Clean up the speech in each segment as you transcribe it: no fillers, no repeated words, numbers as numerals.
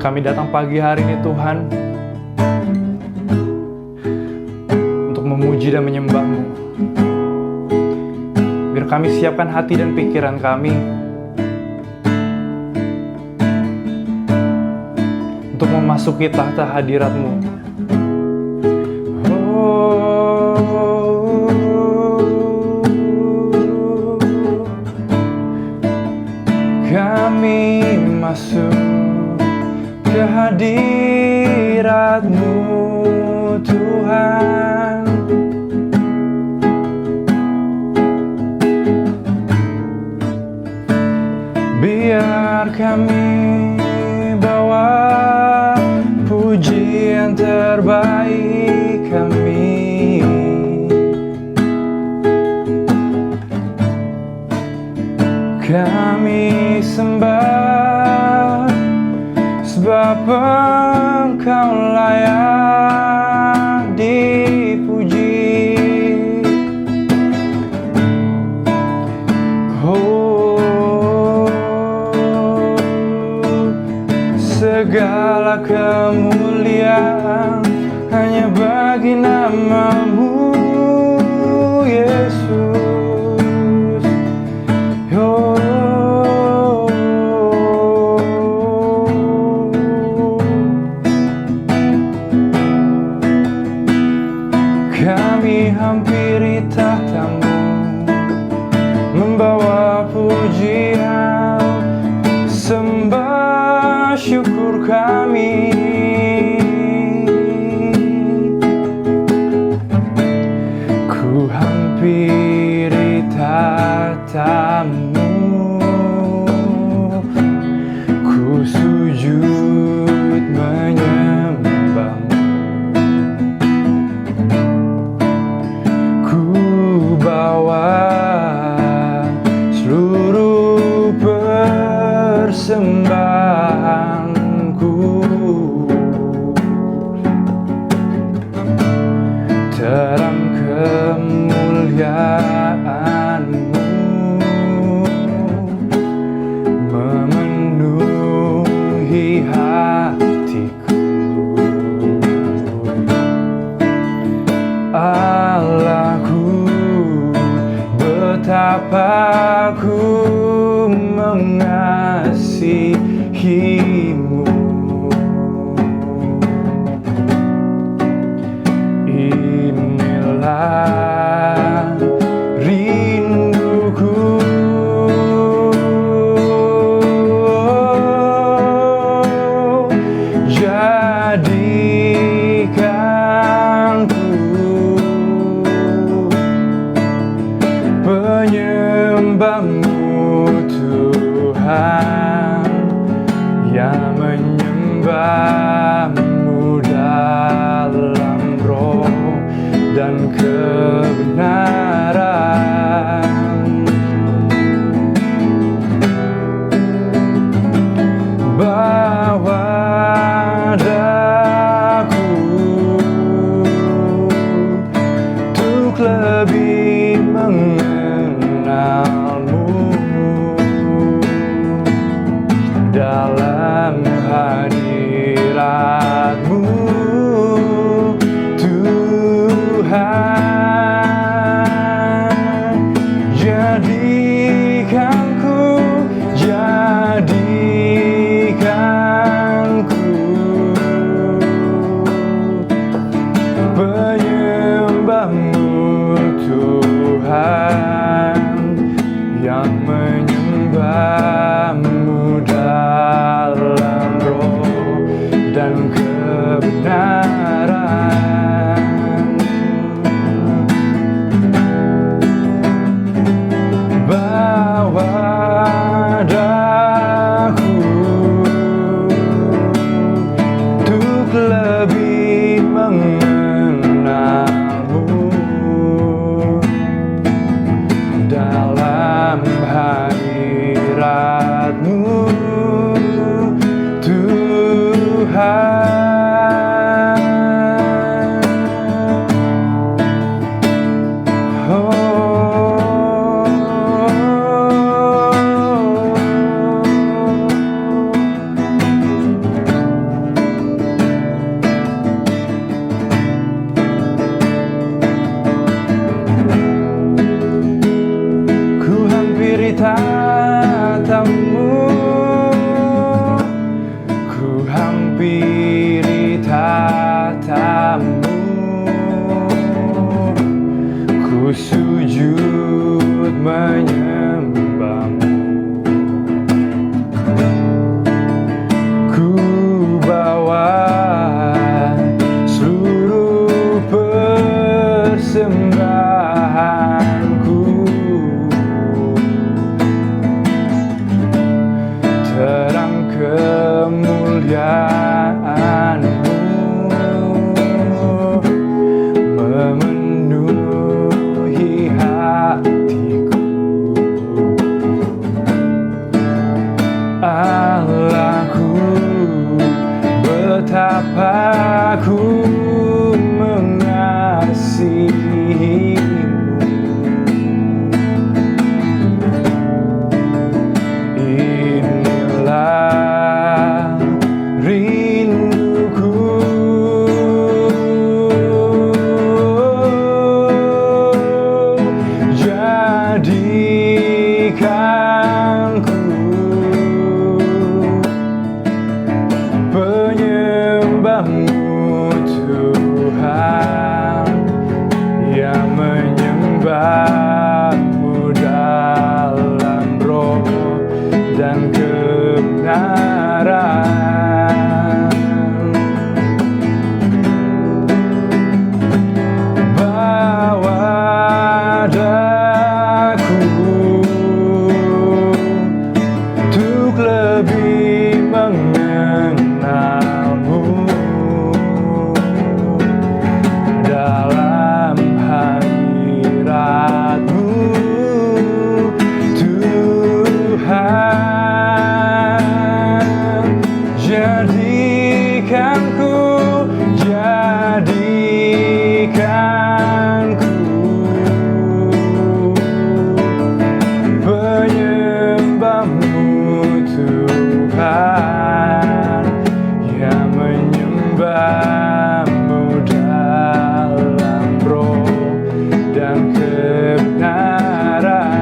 Kami datang pagi hari ini Tuhan untuk memuji dan menyembah-Mu. Biar kami siapkan hati dan pikiran kami untuk memasuki tahta hadirat-Mu. Kami masuk ke hadirat-Mu Tuhan. Biar kami bawa pujian terbaik kami. Kami sembah sebab Engkau layak dipuji. Oh, segala kemuliaan hanya bagi nama-Mu Yesus. Kami hampiri tahta-Mu, membawa pujian, sembah syukur kami. Ku hampiri tahta-Mu, ku sujud menyembah-Mu. Bawa seluruh persembahanku terang kemuliaan-Mu memenuhi hatiku. Allahku, betapa ku mengasihi-Mu. Inilah rinduku, jadikan ku penyembah-Mu Tuhan, yang menyembah-Mu dalam roh dan kebenaran. Bawa daku untuk lebih mengenal-Mu dalam hadirat-Mu Tuhan. Jadikan ku penyembah-Mu Tuhan. sujud menyembahmu. Ku bawa seluruh persembahanku, terang kemuliaan-Mu memenuhi hatiku. Allahku, betapa ku mengasihi-Mu. Inilah rinduku, jadikan ku penyembah-Mu Tuhan, yang menyembah-Mu dalam roh dan kebenaran. Bawa daku untuk lebih mengenal-Mu dalam hadirat-Mu Tuhan. Jadikan ku penyembah-Mu Tuhan, yang menyembah-Mu dalam roh dan kebenaran.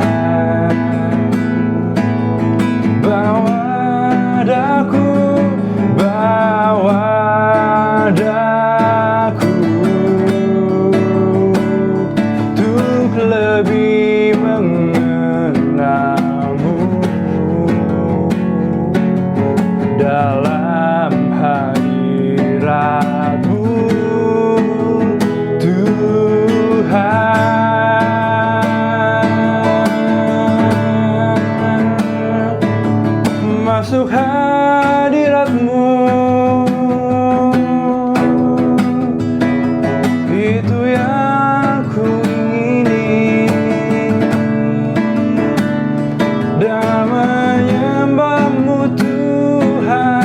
Bawa daku untuk lebih mengenal-Mu dalam hadirat-Mu Tuhan. Masuk hadirat-Mu, itu yang ku ingini, dan menyembah-Mu Tuhan.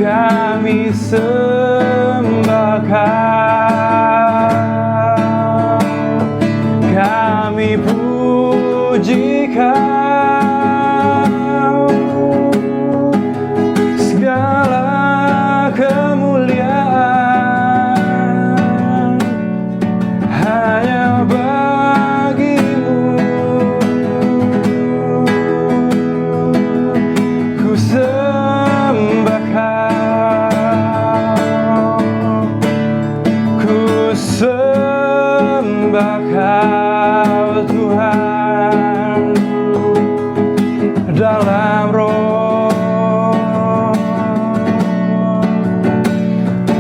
Kami sembah Kau, kami puji Kau. Segala kemuliaan hanya bagi-Mu. Ku sembah Kau, ku sembah Kau Tuhan, dalam roh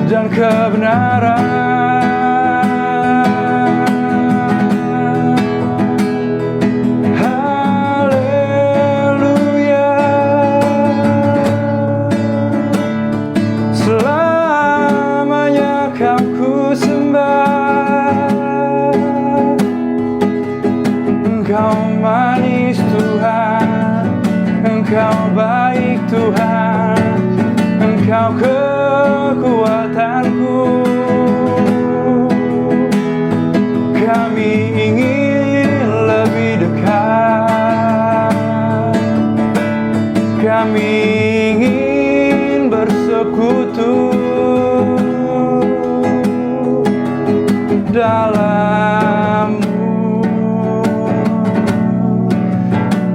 dan kebenaran. Haleluya, selamanya Kau ku sembah. Engkau manis Tuhan, Engkau baik Tuhan, Engkau kekuatanku. Kami ingin lebih dekat, kami ingin bersekutu dalam-Mu.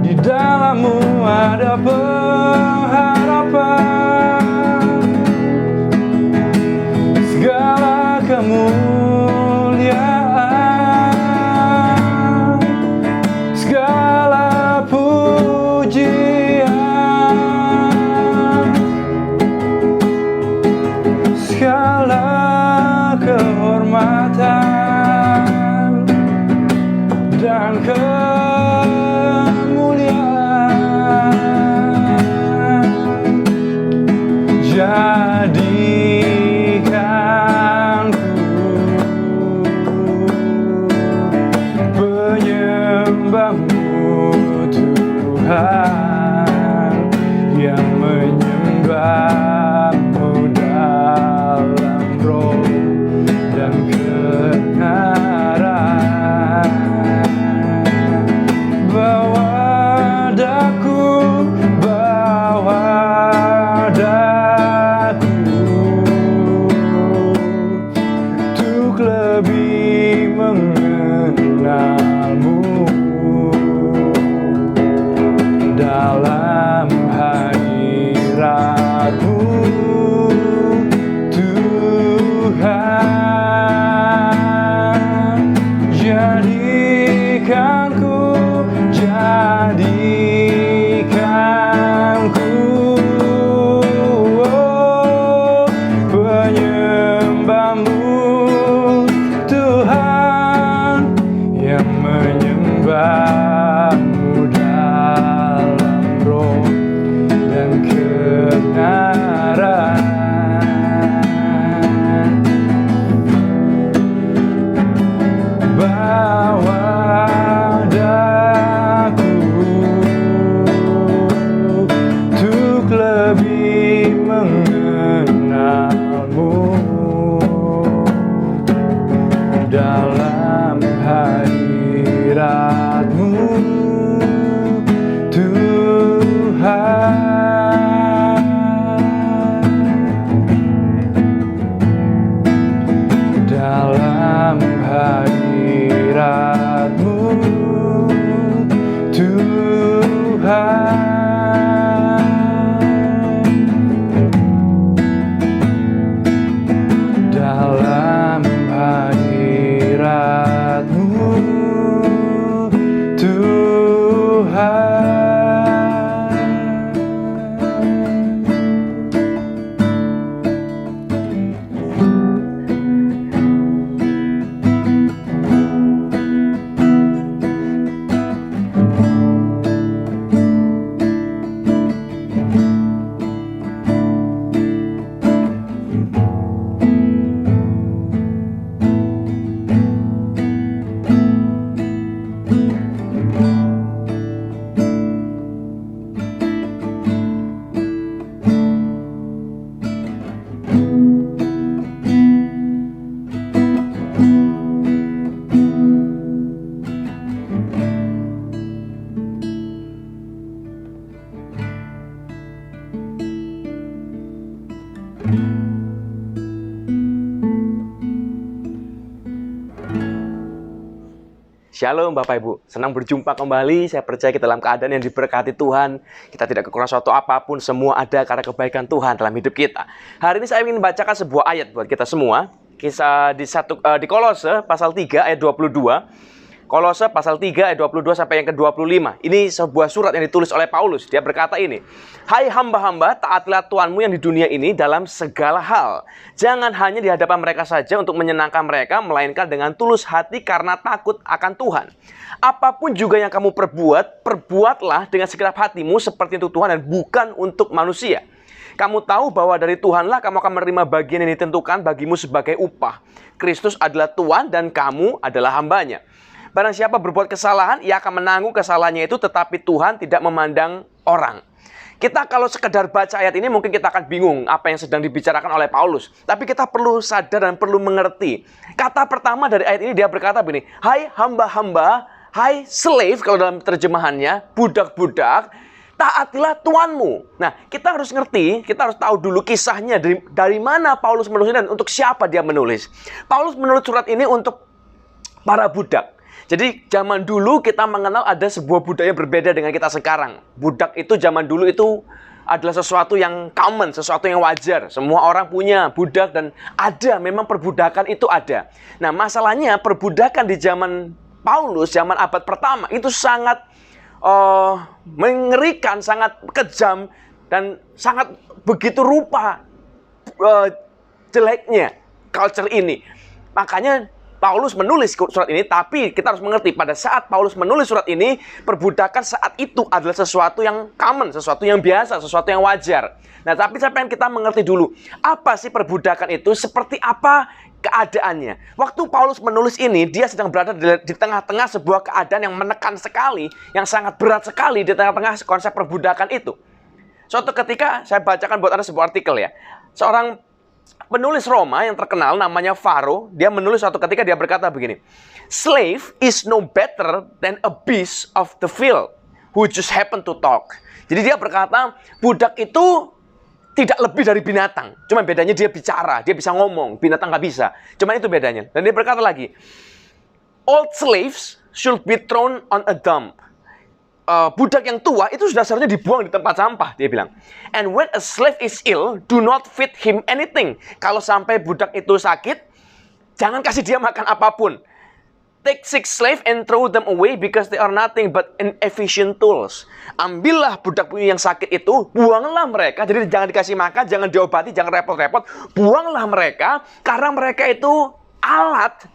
Di dalam-Mu ada pengharapan, segala kemuliaan lebih mengenalmu. Dalam hadirat-Mu Tuhan, jadikanku penyembah-Mu, Tuhan, yang menyembah-Mu dalam roh dan kebenaran. Bawa daku untuk lebih mengenal-Mu. Dalam hadirat-Mu Tuhan. Dalam hadirat-Mu Tuhan. Dalam hadirat-Mu Tuhan. Shalom Bapak Ibu, senang berjumpa kembali. Saya percaya kita dalam keadaan yang diberkati Tuhan. Kita tidak kekurangan suatu apapun, semua ada karena kebaikan Tuhan dalam hidup kita. Hari ini saya ingin membacakan sebuah ayat buat kita semua. Kisah di Kolose pasal 3 ayat 22. Kolose pasal 3 ayat 22 sampai yang ke-25. Ini sebuah surat yang ditulis oleh Paulus. Dia berkata ini, "Hai hamba-hamba, taatilah Tuhanmu yang di dunia ini dalam segala hal. Jangan hanya di hadapan mereka saja untuk menyenangkan mereka, melainkan dengan tulus hati karena takut akan Tuhan. Apapun juga yang kamu perbuat, perbuatlah dengan segenap hatimu seperti untuk Tuhan dan bukan untuk manusia. Kamu tahu bahwa dari Tuhanlah kamu akan menerima bagian yang ditentukan bagimu sebagai upah. Kristus adalah Tuhan dan kamu adalah hambanya. Barang siapa berbuat kesalahan, ia akan menanggung kesalahannya itu, tetapi Tuhan tidak memandang orang." Kita kalau sekedar baca ayat ini mungkin kita akan bingung apa yang sedang dibicarakan oleh Paulus. Tapi kita perlu sadar dan perlu mengerti. Kata pertama dari ayat ini dia berkata begini, "Hai hamba-hamba, hai slave," kalau dalam terjemahannya, budak-budak, "taatilah Tuanmu." Nah, kita harus ngerti, kita harus tahu dulu kisahnya dari mana Paulus menulisnya dan untuk siapa dia menulis. Paulus menulis surat ini untuk para budak. Jadi zaman dulu kita mengenal ada sebuah budaya berbeda dengan kita sekarang. Budak itu zaman dulu itu adalah sesuatu yang common, sesuatu yang wajar. Semua orang punya budak dan ada, memang perbudakan itu ada. Nah, masalahnya perbudakan di zaman Paulus, zaman abad pertama itu sangat mengerikan, sangat kejam dan sangat begitu rupa jeleknya culture ini. Makanya Paulus menulis surat ini, tapi kita harus mengerti pada saat Paulus menulis surat ini, perbudakan saat itu adalah sesuatu yang common, sesuatu yang biasa, sesuatu yang wajar. Nah, tapi saya pengen kita mengerti dulu, apa sih perbudakan itu, seperti apa keadaannya. Waktu Paulus menulis ini, dia sedang berada di tengah-tengah sebuah keadaan yang menekan sekali, yang sangat berat sekali di tengah-tengah konsep perbudakan itu. Suatu ketika, saya bacakan buat Anda sebuah artikel ya. Seorang penulis Roma yang terkenal namanya Varro, dia menulis suatu ketika dia berkata begini, "Slave is no better than a beast of the field who just happen to talk." Jadi dia berkata, budak itu tidak lebih dari binatang. Cuma bedanya dia bicara, dia bisa ngomong, binatang nggak bisa. Cuma itu bedanya. Dan dia berkata lagi, old slaves should be thrown on a dump. Budak yang tua itu sudah seharusnya dibuang di tempat sampah, dia bilang. And when a slave is ill, do not feed him anything. Kalau sampai budak itu sakit, jangan kasih dia makan apapun. Take sick slave and throw them away because they are nothing but inefficient tools. Ambillah budak yang sakit itu, buanglah mereka. Jadi jangan dikasih makan, jangan diobati, jangan repot-repot. Buanglah mereka karena mereka itu alat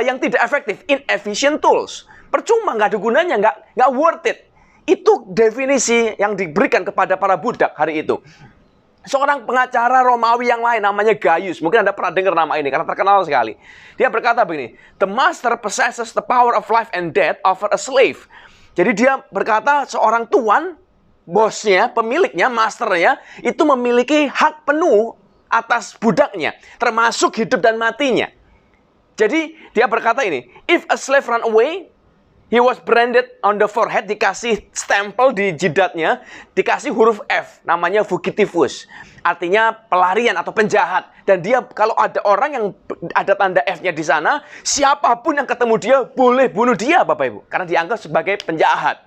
yang tidak efektif, inefficient tools. Percuma, nggak ada gunanya, nggak worth it. Itu definisi yang diberikan kepada para budak hari itu. Seorang pengacara Romawi yang lain namanya Gaius. Mungkin Anda pernah dengar nama ini karena terkenal sekali. Dia berkata begini, the master possesses the power of life and death over a slave. Jadi dia berkata seorang tuan, bosnya, pemiliknya, masternya, itu memiliki hak penuh atas budaknya, termasuk hidup dan matinya. Jadi dia berkata ini, if a slave run away, he was branded on the forehead, dikasih stempel di jidatnya, dikasih huruf F, namanya fugitivus. Artinya pelarian atau penjahat. Dan dia, kalau ada orang yang ada tanda F-nya di sana, siapapun yang ketemu dia boleh bunuh dia, Bapak Ibu. Karena dianggap sebagai penjahat.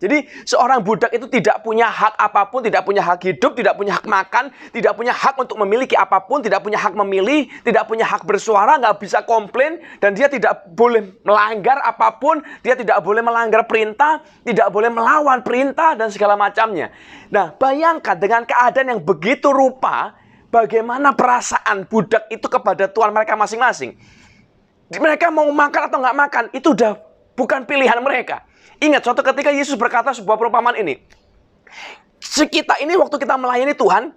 Jadi seorang budak itu tidak punya hak apapun, tidak punya hak hidup, tidak punya hak makan, tidak punya hak untuk memiliki apapun, tidak punya hak memilih, tidak punya hak bersuara, nggak bisa komplain, dan dia tidak boleh melanggar apapun, dia tidak boleh melanggar perintah, tidak boleh melawan perintah, dan segala macamnya. Nah, bayangkan dengan keadaan yang begitu rupa, bagaimana perasaan budak itu kepada tuan mereka masing-masing. Mereka mau makan atau nggak makan, itu udah bukan pilihan mereka. Ingat, suatu ketika Yesus berkata sebuah perumpamaan ini. Kita ini waktu kita melayani Tuhan,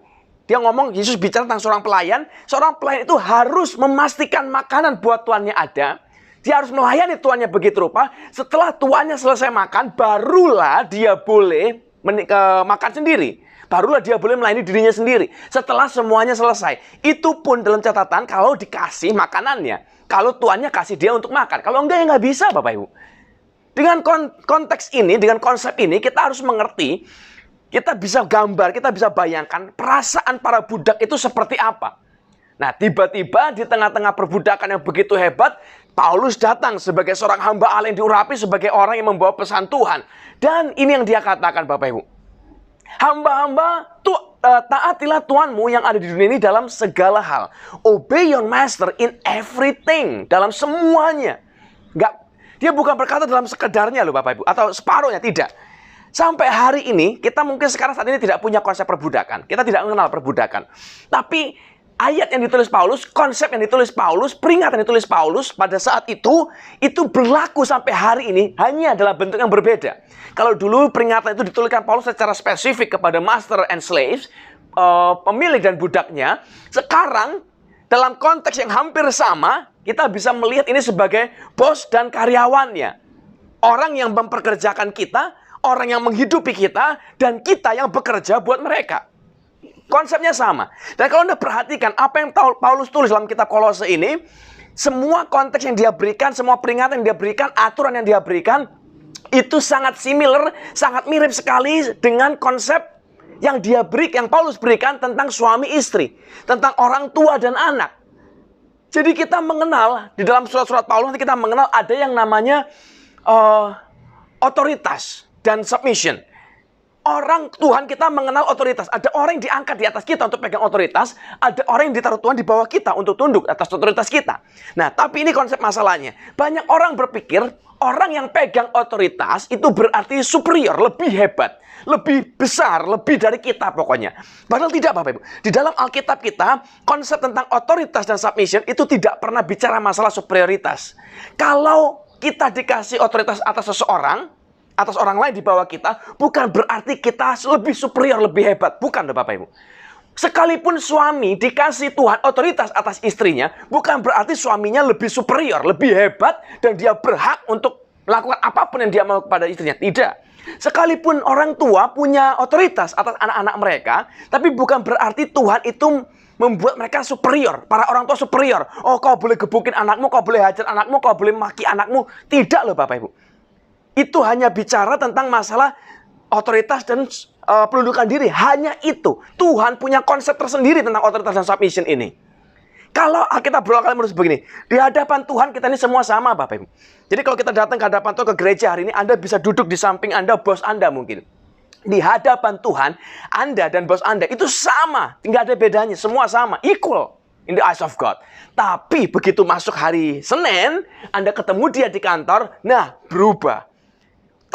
dia ngomong, Yesus bicara tentang seorang pelayan. Seorang pelayan itu harus memastikan makanan buat tuannya ada. Dia harus melayani tuannya begitu rupa. Setelah tuannya selesai makan, barulah dia boleh makan sendiri. Barulah dia boleh melayani dirinya sendiri. Setelah semuanya selesai. Itu pun dalam catatan kalau dikasih makanannya. Kalau tuannya kasih dia untuk makan. Kalau enggak, ya nggak bisa, Bapak Ibu. Dengan konteks ini, dengan konsep ini, kita harus mengerti, kita bisa gambar, kita bisa bayangkan perasaan para budak itu seperti apa. Nah, tiba-tiba di tengah-tengah perbudakan yang begitu hebat, Paulus datang sebagai seorang hamba Allah yang diurapi sebagai orang yang membawa pesan Tuhan. Dan ini yang dia katakan, Bapak Ibu. Hamba-hamba, taatilah Tuanmu yang ada di dunia ini dalam segala hal. Obey your master in everything. Dalam semuanya. Dia bukan berkata dalam sekedarnya loh Bapak Ibu. Atau separuhnya, tidak. Sampai hari ini, kita mungkin sekarang saat ini tidak punya konsep perbudakan. Kita tidak mengenal perbudakan. Tapi ayat yang ditulis Paulus, konsep yang ditulis Paulus, peringatan yang ditulis Paulus pada saat itu berlaku sampai hari ini, hanya adalah bentuk yang berbeda. Kalau dulu peringatan itu dituliskan Paulus secara spesifik kepada master and slaves, pemilik dan budaknya, sekarang dalam konteks yang hampir sama, kita bisa melihat ini sebagai bos dan karyawannya. Orang yang memperkerjakan kita, orang yang menghidupi kita, dan kita yang bekerja buat mereka. Konsepnya sama. Dan kalau Anda perhatikan apa yang Paulus tulis dalam kitab Kolose ini, semua konteks yang dia berikan, semua peringatan yang dia berikan, aturan yang dia berikan, itu sangat similar, sangat mirip sekali dengan konsep yang yang Paulus berikan tentang suami istri, tentang orang tua dan anak. Jadi kita mengenal, di dalam surat-surat Paulus nanti kita mengenal ada yang namanya otoritas dan submission. Orang Tuhan kita mengenal otoritas. Ada orang yang diangkat di atas kita untuk pegang otoritas. Ada orang yang ditaruh Tuhan di bawah kita untuk tunduk atas otoritas kita. Nah, tapi ini konsep masalahnya. Banyak orang berpikir orang yang pegang otoritas itu berarti superior, lebih hebat, lebih besar, lebih dari kita pokoknya. Padahal tidak, Bapak Ibu. Di dalam Alkitab kita, konsep tentang otoritas dan submission itu tidak pernah bicara masalah superioritas. Kalau kita dikasih otoritas atas seseorang, atas orang lain di bawah kita, bukan berarti kita lebih superior, lebih hebat. Bukan, Bapak Ibu. Sekalipun suami dikasih Tuhan otoritas atas istrinya, bukan berarti suaminya lebih superior, lebih hebat, dan dia berhak untuk melakukan apapun yang dia mau kepada istrinya. Tidak. Sekalipun orang tua punya otoritas atas anak-anak mereka, tapi bukan berarti Tuhan itu membuat mereka superior. Para orang tua superior. Oh, kau boleh gebukin anakmu, kau boleh hajar anakmu, kau boleh maki anakmu. Tidak loh Bapak Ibu. Itu hanya bicara tentang masalah otoritas dan penundukan diri. Hanya itu. Tuhan punya konsep tersendiri tentang otoritas dan submission ini. Kalau kita berulang kali menulis begini, di hadapan Tuhan kita ini semua sama, Bapak Ibu. Jadi kalau kita datang ke hadapan Tuhan, ke gereja hari ini, Anda bisa duduk di samping Anda, bos Anda mungkin. Di hadapan Tuhan, Anda dan bos Anda itu sama. Tidak ada bedanya, semua sama, equal in the eyes of God. Tapi begitu masuk hari Senin, Anda ketemu dia di kantor, nah berubah.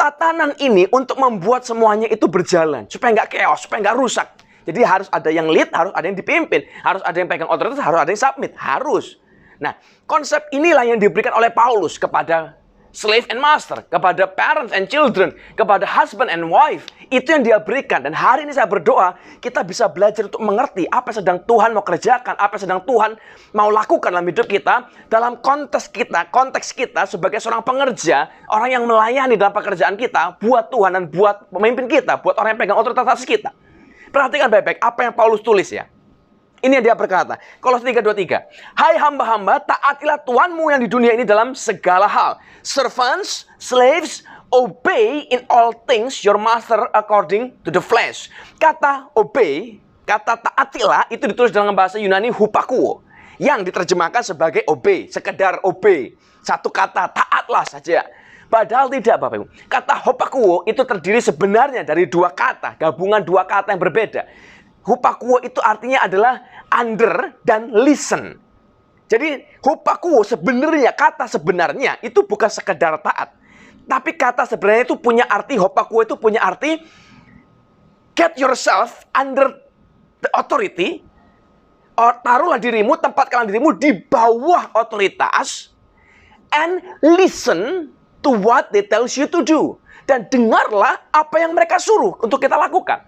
Tatanan ini untuk membuat semuanya itu berjalan, supaya nggak chaos, supaya nggak rusak. Jadi harus ada yang lead, harus ada yang dipimpin. Harus ada yang pegang otoritas, harus ada yang submit. Harus. Nah, konsep inilah yang diberikan oleh Paulus kepada slave and master, kepada parents and children, kepada husband and wife. Itu yang dia berikan. Dan hari ini saya berdoa, kita bisa belajar untuk mengerti apa yang sedang Tuhan mau kerjakan, apa yang sedang Tuhan mau lakukan dalam hidup kita, dalam konteks kita sebagai seorang pengerja, orang yang melayani dalam pekerjaan kita, buat Tuhan dan buat pemimpin kita, buat orang yang pegang otoritas atas kita. Perhatikan baik-baik apa yang Paulus tulis ya. Ini yang dia berkata. Kolose 3:23. Hai hamba-hamba, taatilah Tuhanmu yang di dunia ini dalam segala hal. Servants, slaves, obey in all things your master according to the flesh. Kata obey, kata taatilah itu ditulis dalam bahasa Yunani hupakuo. Yang diterjemahkan sebagai obey, sekedar obey. Satu kata, taatlah saja. Padahal tidak, Bapak Ibu. Kata hupakuo itu terdiri sebenarnya dari dua kata, gabungan dua kata yang berbeda. Hupakuo itu artinya adalah under dan listen. Jadi hupakuo sebenarnya, kata sebenarnya itu bukan sekedar taat. Tapi kata sebenarnya itu punya arti, hupakuo itu punya arti get yourself under the authority. Taruhlah dirimu, tempatkanlah dirimu di bawah otoritas and listen to what they tells you to do. Dan dengarlah apa yang mereka suruh untuk kita lakukan.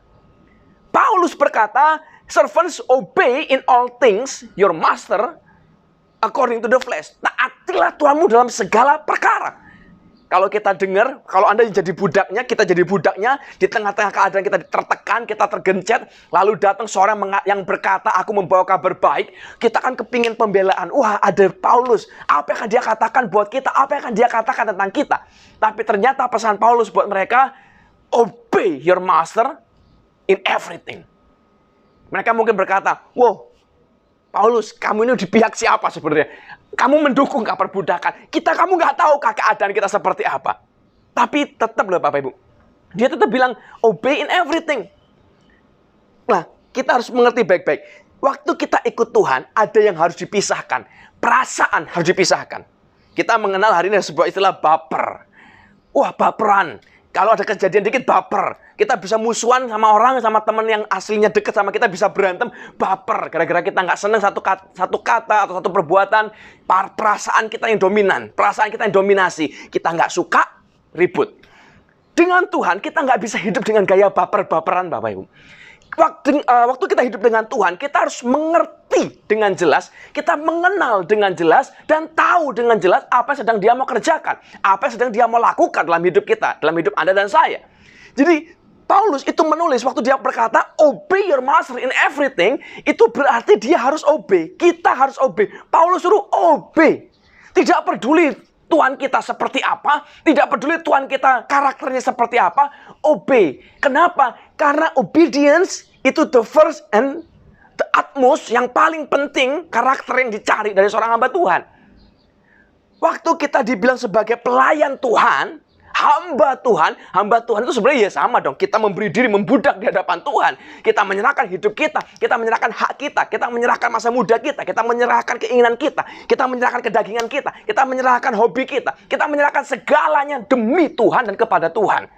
Paulus berkata, servants obey in all things your master according to the flesh. Taatilah Tuhanmu dalam segala perkara. Kalau kita dengar, kalau Anda jadi budaknya, kita jadi budaknya, di tengah-tengah keadaan kita tertekan, kita tergencet, lalu datang seorang yang berkata, aku membawa kabar baik, kita kan kepingin pembelaan. Wah, ada Paulus. Apa yang akan dia katakan buat kita? Apa yang akan dia katakan tentang kita? Tapi ternyata pesan Paulus buat mereka, obey your master in everything. Mereka mungkin berkata, wow, Paulus, kamu ini di pihak siapa sebenarnya? Kamu mendukung perbudakan. Kamu nggak tahu keadaan kita seperti apa. Tapi tetap loh Bapak Ibu. Dia tetap bilang, obey in everything. Nah, kita harus mengerti baik-baik. Waktu kita ikut Tuhan, ada yang harus dipisahkan. Perasaan harus dipisahkan. Kita mengenal hari ini sebuah istilah baper. Wah, baperan. Kalau ada kejadian dikit, baper. Kita bisa musuhan sama orang, sama teman yang aslinya deket sama kita, bisa berantem, baper. Gara-gara kita nggak seneng satu kata atau satu perbuatan, perasaan kita yang dominan. Perasaan kita yang dominasi. Kita nggak suka, ribut. Dengan Tuhan, kita nggak bisa hidup dengan gaya baper-baperan, Bapak Ibu. Waktu kita hidup dengan Tuhan, kita harus mengerti dengan jelas, kita mengenal dengan jelas, dan tahu dengan jelas apa yang sedang Dia mau kerjakan, apa yang sedang Dia mau lakukan dalam hidup kita, dalam hidup Anda dan saya. Jadi, Paulus itu menulis waktu dia berkata, obey your master in everything, itu berarti dia harus obey, kita harus obey. Paulus suruh obey. Tidak peduli Tuhan kita seperti apa, tidak peduli Tuhan kita karakternya seperti apa, obey. Kenapa? Karena obedience itu the first and the utmost, yang paling penting karakter yang dicari dari seorang hamba Tuhan. Waktu kita dibilang sebagai pelayan Tuhan, hamba Tuhan itu sebenarnya ya sama dong. Kita memberi diri, membudak di hadapan Tuhan. Kita menyerahkan hidup kita menyerahkan hak kita menyerahkan masa muda kita menyerahkan keinginan kita menyerahkan kedagingan kita menyerahkan hobi kita menyerahkan segalanya demi Tuhan dan kepada Tuhan.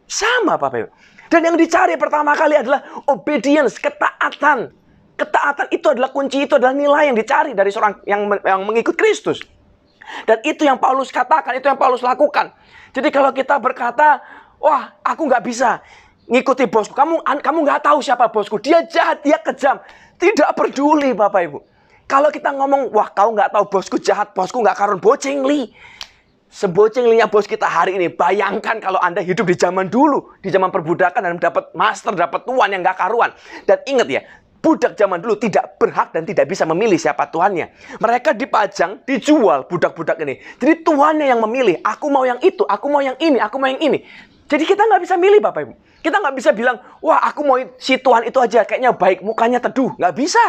Sama Bapak Ibu. Dan yang dicari pertama kali adalah obedience, ketaatan. Ketaatan itu adalah kunci, itu adalah nilai yang dicari dari seorang yang mengikut Kristus. Dan itu yang Paulus katakan, itu yang Paulus lakukan. Jadi kalau kita berkata, wah aku nggak bisa ngikuti bosku. Kamu nggak tahu siapa bosku. Dia jahat, dia kejam. Tidak peduli Bapak Ibu. Kalau kita ngomong, wah kau nggak tahu bosku jahat, bosku nggak karun, bocengli. Sebocenglinya bos kita hari ini. Bayangkan kalau Anda hidup di zaman dulu. Di zaman perbudakan dan dapat master, dapat tuan yang nggak karuan. Dan ingat ya, budak zaman dulu tidak berhak dan tidak bisa memilih siapa tuannya. Mereka dipajang, dijual budak-budak ini. Jadi tuannya yang memilih. Aku mau yang itu, aku mau yang ini, aku mau yang ini. Jadi kita nggak bisa milih Bapak Ibu. Kita nggak bisa bilang, wah aku mau si Tuhan itu aja, kayaknya baik, mukanya teduh. Nggak bisa.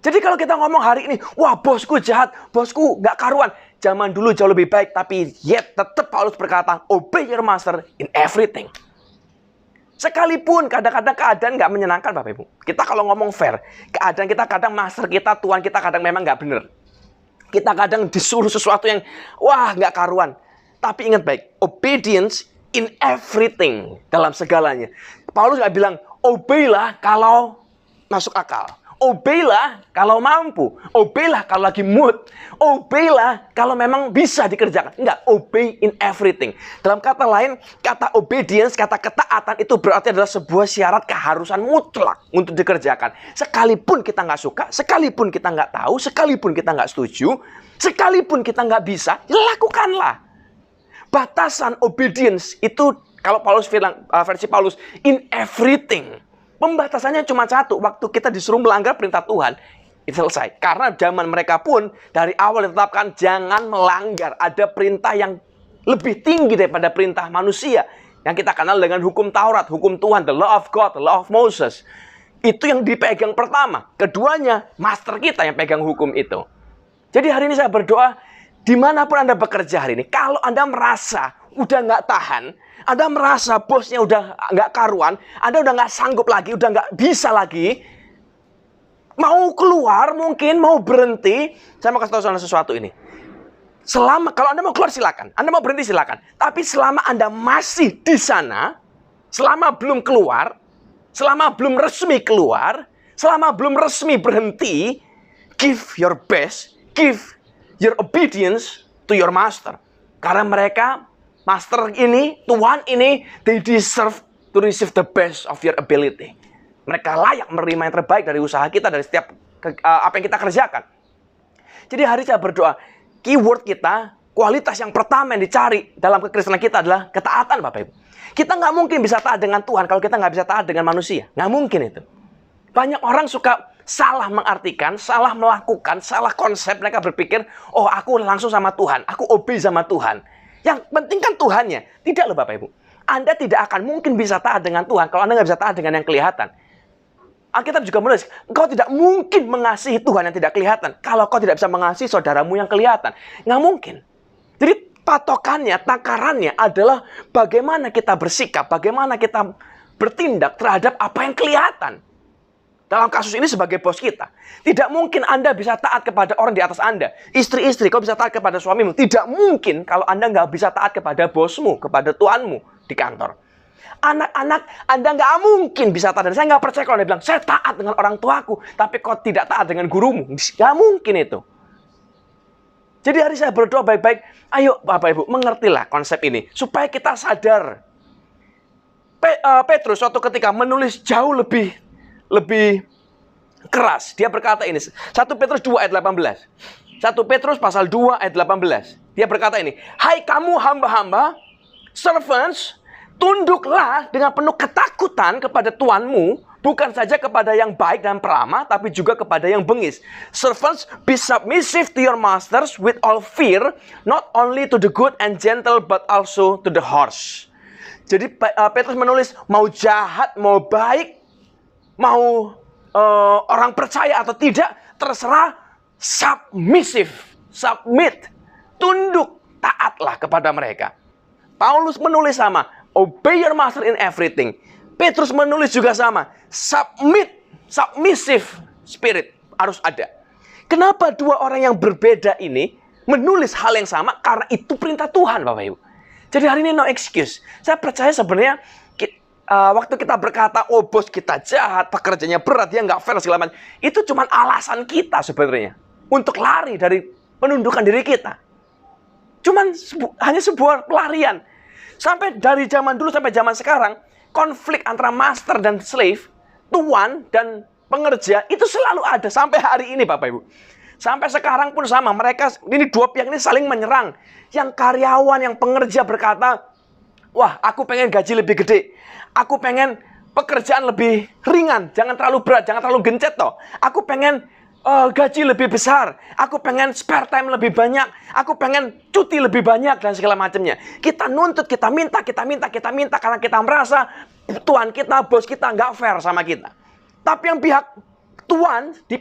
Jadi kalau kita ngomong hari ini, wah bosku jahat, bosku nggak karuan. Zaman dulu jauh lebih baik, tapi yet tetap Paulus berkata, obey your master in everything. Sekalipun kadang-kadang keadaan nggak menyenangkan Bapak Ibu. Kita kalau ngomong fair, keadaan kita kadang master kita, Tuhan kita kadang memang nggak benar. Kita kadang disuruh sesuatu yang, wah nggak karuan. Tapi ingat baik, obedience in everything, dalam segalanya. Paulus nggak bilang, obeylah kalau masuk akal. Obeylah kalau mampu. Obeylah kalau lagi mood. Obeylah kalau memang bisa dikerjakan. Enggak, obey in everything. Dalam kata lain, kata obedience, kata ketaatan itu berarti adalah sebuah syarat keharusan mutlak untuk dikerjakan. Sekalipun kita nggak suka, sekalipun kita nggak tahu, sekalipun kita nggak setuju, sekalipun kita nggak bisa, lakukanlah. Batasan obedience itu, kalau Paulus bilang, versi Paulus, in everything. Pembatasannya cuma satu, waktu kita disuruh melanggar perintah Tuhan, itu selesai. Karena zaman mereka pun dari awal ditetapkan jangan melanggar. Ada perintah yang lebih tinggi daripada perintah manusia. Yang kita kenal dengan hukum Taurat, hukum Tuhan, the law of God, the law of Moses. Itu yang dipegang pertama. Keduanya, master kita yang pegang hukum itu. Jadi hari ini saya berdoa, dimanapun Anda bekerja hari ini, kalau Anda merasa udah nggak tahan, Anda merasa bosnya udah nggak karuan, Anda udah nggak sanggup lagi, udah nggak bisa lagi, mau keluar mungkin, mau berhenti, saya mau kasih tahu Anda sesuatu ini. Kalau Anda mau keluar silakan, Anda mau berhenti silakan. Tapi selama Anda masih di sana, selama belum keluar, selama belum resmi keluar, selama belum resmi berhenti, give your best, give your obedience to your master. Karena mereka, master ini, Tuhan ini, they deserve to receive the best of your ability. Mereka layak menerima yang terbaik dari usaha kita, dari setiap apa yang kita kerjakan. Jadi hari saya berdoa, keyword kita, kualitas yang pertama yang dicari dalam kekristenan kita adalah ketaatan Bapak Ibu. Kita nggak mungkin bisa taat dengan Tuhan kalau kita nggak bisa taat dengan manusia. Nggak mungkin itu. Banyak orang suka salah mengartikan, salah melakukan, salah konsep. Mereka berpikir, oh aku langsung sama Tuhan, aku obey sama Tuhan. Yang penting kan Tuhannya. Tidak loh Bapak Ibu. Anda tidak akan mungkin bisa taat dengan Tuhan kalau Anda nggak bisa taat dengan yang kelihatan. Alkitab juga menulis, engkau tidak mungkin mengasihi Tuhan yang tidak kelihatan kalau kau tidak bisa mengasihi saudaramu yang kelihatan. Nggak mungkin. Jadi patokannya, takarannya adalah bagaimana kita bersikap, bagaimana kita bertindak terhadap apa yang kelihatan. Dalam kasus ini sebagai bos kita. Tidak mungkin Anda bisa taat kepada orang di atas Anda. Istri-istri, kau bisa taat kepada suamimu. Tidak mungkin kalau Anda nggak bisa taat kepada bosmu, kepada tuanmu di kantor. Anak-anak, Anda nggak mungkin bisa taat. Dan saya nggak percaya kalau Anda bilang, saya taat dengan orang tuaku, tapi kau tidak taat dengan gurumu. Nggak mungkin itu. Jadi hari saya berdoa baik-baik, ayo Bapak Ibu, mengertilah konsep ini. Supaya kita sadar. Petrus suatu ketika menulis jauh lebih keras. Dia berkata ini, 1 Petrus 2 ayat 18. 1 Petrus pasal 2 ayat 18. Dia berkata ini, hai kamu hamba-hamba, servants, tunduklah dengan penuh ketakutan kepada Tuanmu, bukan saja kepada yang baik dan peramah, tapi juga kepada yang bengis. Servants, be submissive to your masters with all fear, not only to the good and gentle, but also to the harsh. Jadi Petrus menulis, mau jahat, mau baik, mau orang percaya atau tidak, terserah, submissive, submit, tunduk, taatlah kepada mereka. Paulus menulis sama, obey your master in everything. Petrus menulis juga sama, submissive spirit harus ada. Kenapa dua orang yang berbeda ini menulis hal yang sama? Karena itu perintah Tuhan, Bapak Ibu. Jadi hari ini no excuse. Saya percaya sebenarnya waktu kita berkata, oh bos kita jahat, pekerjaannya berat, dia nggak fair, segala macam. Itu cuma alasan kita sebenarnya. Untuk lari dari penundukan diri kita. Hanya sebuah pelarian. Sampai dari zaman dulu sampai zaman sekarang, konflik antara master dan slave, tuan dan pengerja, itu selalu ada. Sampai hari ini Bapak Ibu. Sampai sekarang pun sama. Ini dua pihak ini saling menyerang. Yang karyawan, yang pengerja berkata, wah aku pengen gaji lebih gede. Aku pengen pekerjaan lebih ringan, jangan terlalu berat, jangan terlalu gencet toh. Aku pengen gaji lebih besar, aku pengen spare time lebih banyak, aku pengen cuti lebih banyak, dan segala macamnya. Kita nuntut, kita minta, karena kita merasa Tuhan kita, bos kita nggak fair sama kita. Tapi yang pihak Tuhan, di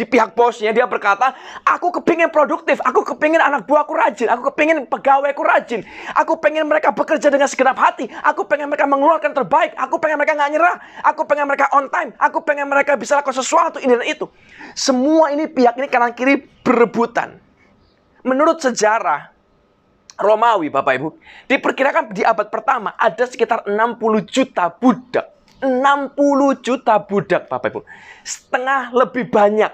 pihak bosnya, dia berkata, aku kepingin produktif, aku kepingin anak buahku rajin, aku kepingin pegawaiku rajin, aku pengen mereka bekerja dengan segenap hati, aku pengen mereka mengeluarkan terbaik, aku pengen mereka nggak nyerah, aku pengen mereka on time, aku pengen mereka bisa lakukan sesuatu, ini dan itu. Semua ini pihak ini kanan kiri berebutan. Menurut sejarah Romawi, Bapak Ibu, diperkirakan di abad pertama ada sekitar 60 juta budak. 60 juta budak, Bapak Ibu. Setengah lebih banyak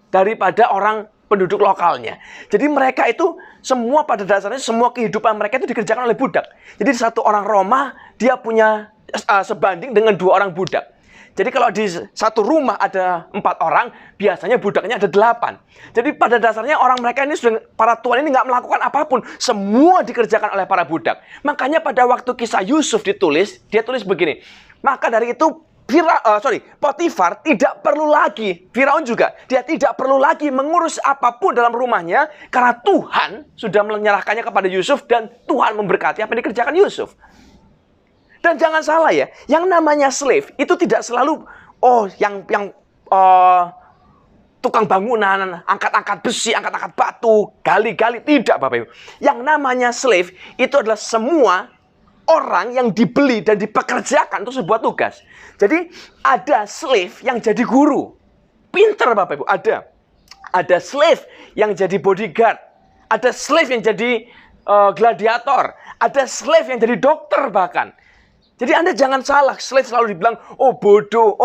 daripada orang penduduk lokalnya. Jadi mereka itu semua pada dasarnya, semua kehidupan mereka itu dikerjakan oleh budak. Jadi satu orang Roma, dia punya sebanding dengan 2 orang budak. Jadi kalau di satu rumah ada 4 orang, biasanya budaknya ada 8. Jadi pada dasarnya orang mereka ini, para tuan ini nggak melakukan apapun. Semua dikerjakan oleh para budak. Makanya pada waktu kisah Yusuf ditulis, dia tulis begini. Maka dari itu Potifar tidak perlu lagi, Firaun juga, dia tidak perlu lagi mengurus apapun dalam rumahnya, karena Tuhan sudah menyerahkannya kepada Yusuf dan Tuhan memberkati apa yang dikerjakan Yusuf. Dan jangan salah ya, yang namanya slave itu tidak selalu tukang bangunan, angkat-angkat besi, angkat-angkat batu, gali-gali, tidak Bapak Ibu. Yang namanya slave itu adalah semua orang yang dibeli dan dipekerjakan untuk sebuah tugas. Jadi ada slave yang jadi guru, pinter Bapak Ibu, ada. Ada slave yang jadi bodyguard, ada slave yang jadi gladiator, ada slave yang jadi dokter bahkan. Jadi Anda jangan salah, slave selalu dibilang, bodoh,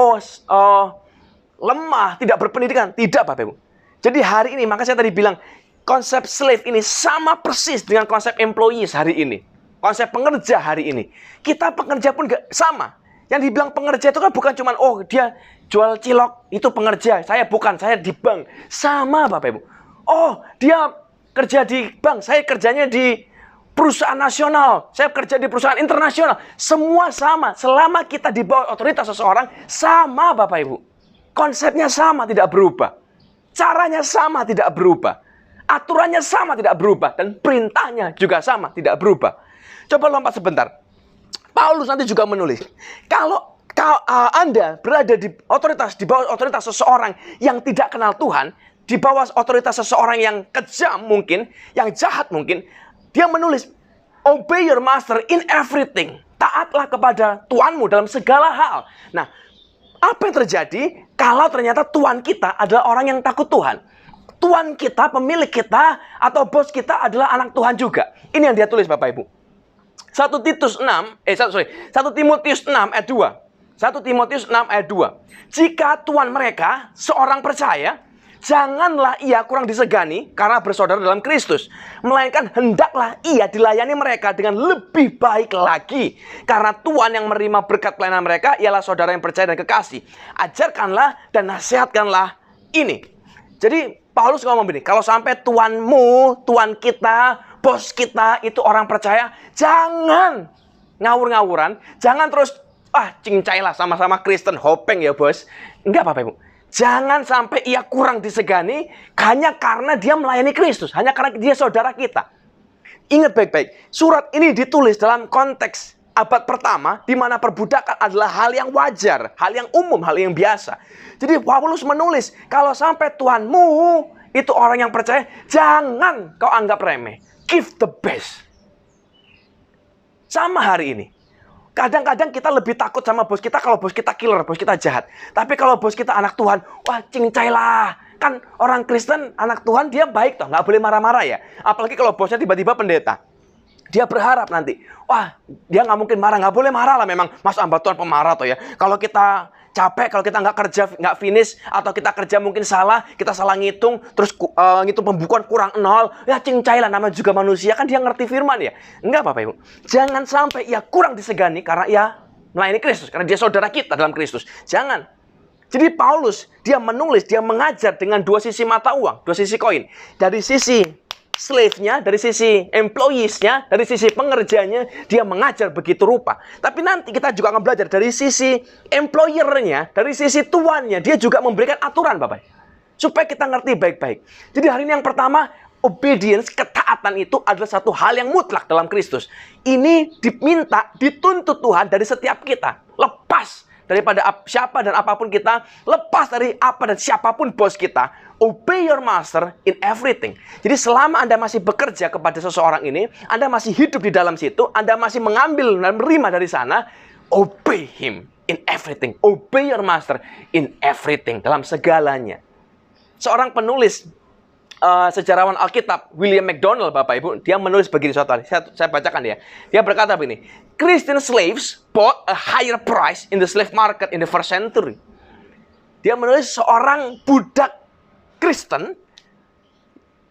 lemah, tidak berpendidikan. Tidak Bapak Ibu. Jadi hari ini, maka saya tadi bilang, konsep slave ini sama persis dengan konsep employees hari ini. Konsep pengerja hari ini. Kita pekerja pun sama. Yang dibilang pengerja itu kan bukan cuma, dia jual cilok, itu pengerja. Saya bukan, saya di bank. Sama Bapak Ibu. Dia kerja di bank, saya kerjanya di perusahaan nasional. Saya kerja di perusahaan internasional. Semua sama. Selama kita di bawah otoritas seseorang, sama Bapak Ibu. Konsepnya sama, tidak berubah. Caranya sama, tidak berubah. Aturannya sama, tidak berubah. Dan perintahnya juga sama, tidak berubah. Coba lompat sebentar. Paulus nanti juga menulis, kalau Anda berada di bawah otoritas seseorang yang tidak kenal Tuhan, di bawah otoritas seseorang yang kejam mungkin, yang jahat mungkin, dia menulis, obey your master in everything. Taatlah kepada Tuanmu dalam segala hal. Nah, apa yang terjadi kalau ternyata Tuan kita adalah orang yang takut Tuhan? Tuan kita, pemilik kita, atau bos kita adalah anak Tuhan juga. Ini yang dia tulis Bapak Ibu. 1 Timotius 6 ayat 2. 1 Timotius 6 ayat 2. Jika Tuan mereka seorang percaya, janganlah ia kurang disegani karena bersaudara dalam Kristus, melainkan hendaklah ia dilayani mereka dengan lebih baik lagi, karena Tuhan yang menerima berkat pelayanan mereka ialah saudara yang percaya dan kekasih. Ajarkanlah dan nasihatkanlah ini. Jadi Paulus ngomong begini, kalau sampai tuanmu, tuan kita, bos kita itu orang percaya, jangan ngawur-ngawuran, jangan terus cincailah sama-sama Kristen hopeng ya bos. Enggak Bapak Ibu. Jangan sampai ia kurang disegani hanya karena dia melayani Kristus, hanya karena dia saudara kita. Ingat baik-baik, surat ini ditulis dalam konteks abad pertama di mana perbudakan adalah hal yang wajar, hal yang umum, hal yang biasa. Jadi Paulus menulis, kalau sampai tuanmu itu orang yang percaya, jangan kau anggap remeh. Give the best. Sama hari ini. Kadang-kadang kita lebih takut sama bos kita kalau bos kita killer, bos kita jahat. Tapi kalau bos kita anak Tuhan, cincailah. Kan orang Kristen, anak Tuhan, dia baik toh, nggak boleh marah-marah ya. Apalagi kalau bosnya tiba-tiba pendeta. Dia berharap nanti, dia nggak mungkin marah, nggak boleh marah lah memang. Mas hamba Tuhan pemarah toh ya. Kalau kita capek, kalau kita nggak kerja, nggak finish, atau kita kerja mungkin salah, kita salah ngitung, terus ngitung pembukuan kurang 0, ya cincailah, namanya juga manusia, kan dia ngerti firman ya. Enggak Bapak Ibu, jangan sampai ia kurang disegani karena ia melayani Kristus, karena dia saudara kita dalam Kristus. Jangan. Jadi Paulus, dia menulis, dia mengajar dengan 2 sisi mata uang, 2 sisi koin. Dari sisi slave-nya, dari sisi employees-nya, dari sisi pengerjanya, dia mengajar begitu rupa. Tapi nanti kita juga akan belajar dari sisi employer-nya, dari sisi tuannya, dia juga memberikan aturan, Bapak. Supaya kita ngerti baik-baik. Jadi hari ini yang pertama, obedience, ketaatan itu adalah satu hal yang mutlak dalam Kristus. Ini diminta, dituntut Tuhan dari setiap kita. Lepas daripada siapa dan apapun kita, lepas dari apa dan siapapun bos kita. Obey your master in everything. Jadi selama Anda masih bekerja kepada seseorang ini, Anda masih hidup di dalam situ, Anda masih mengambil dan menerima dari sana, obey him in everything. Obey your master in everything. Dalam segalanya. Seorang penulis sejarawan Alkitab, William MacDonald, Bapak Ibu, dia menulis begini suatu hal. Saya bacakan dia. Dia berkata begini, Christian slaves bought a higher price in the slave market in the first century. Dia menulis seorang budak Kristen,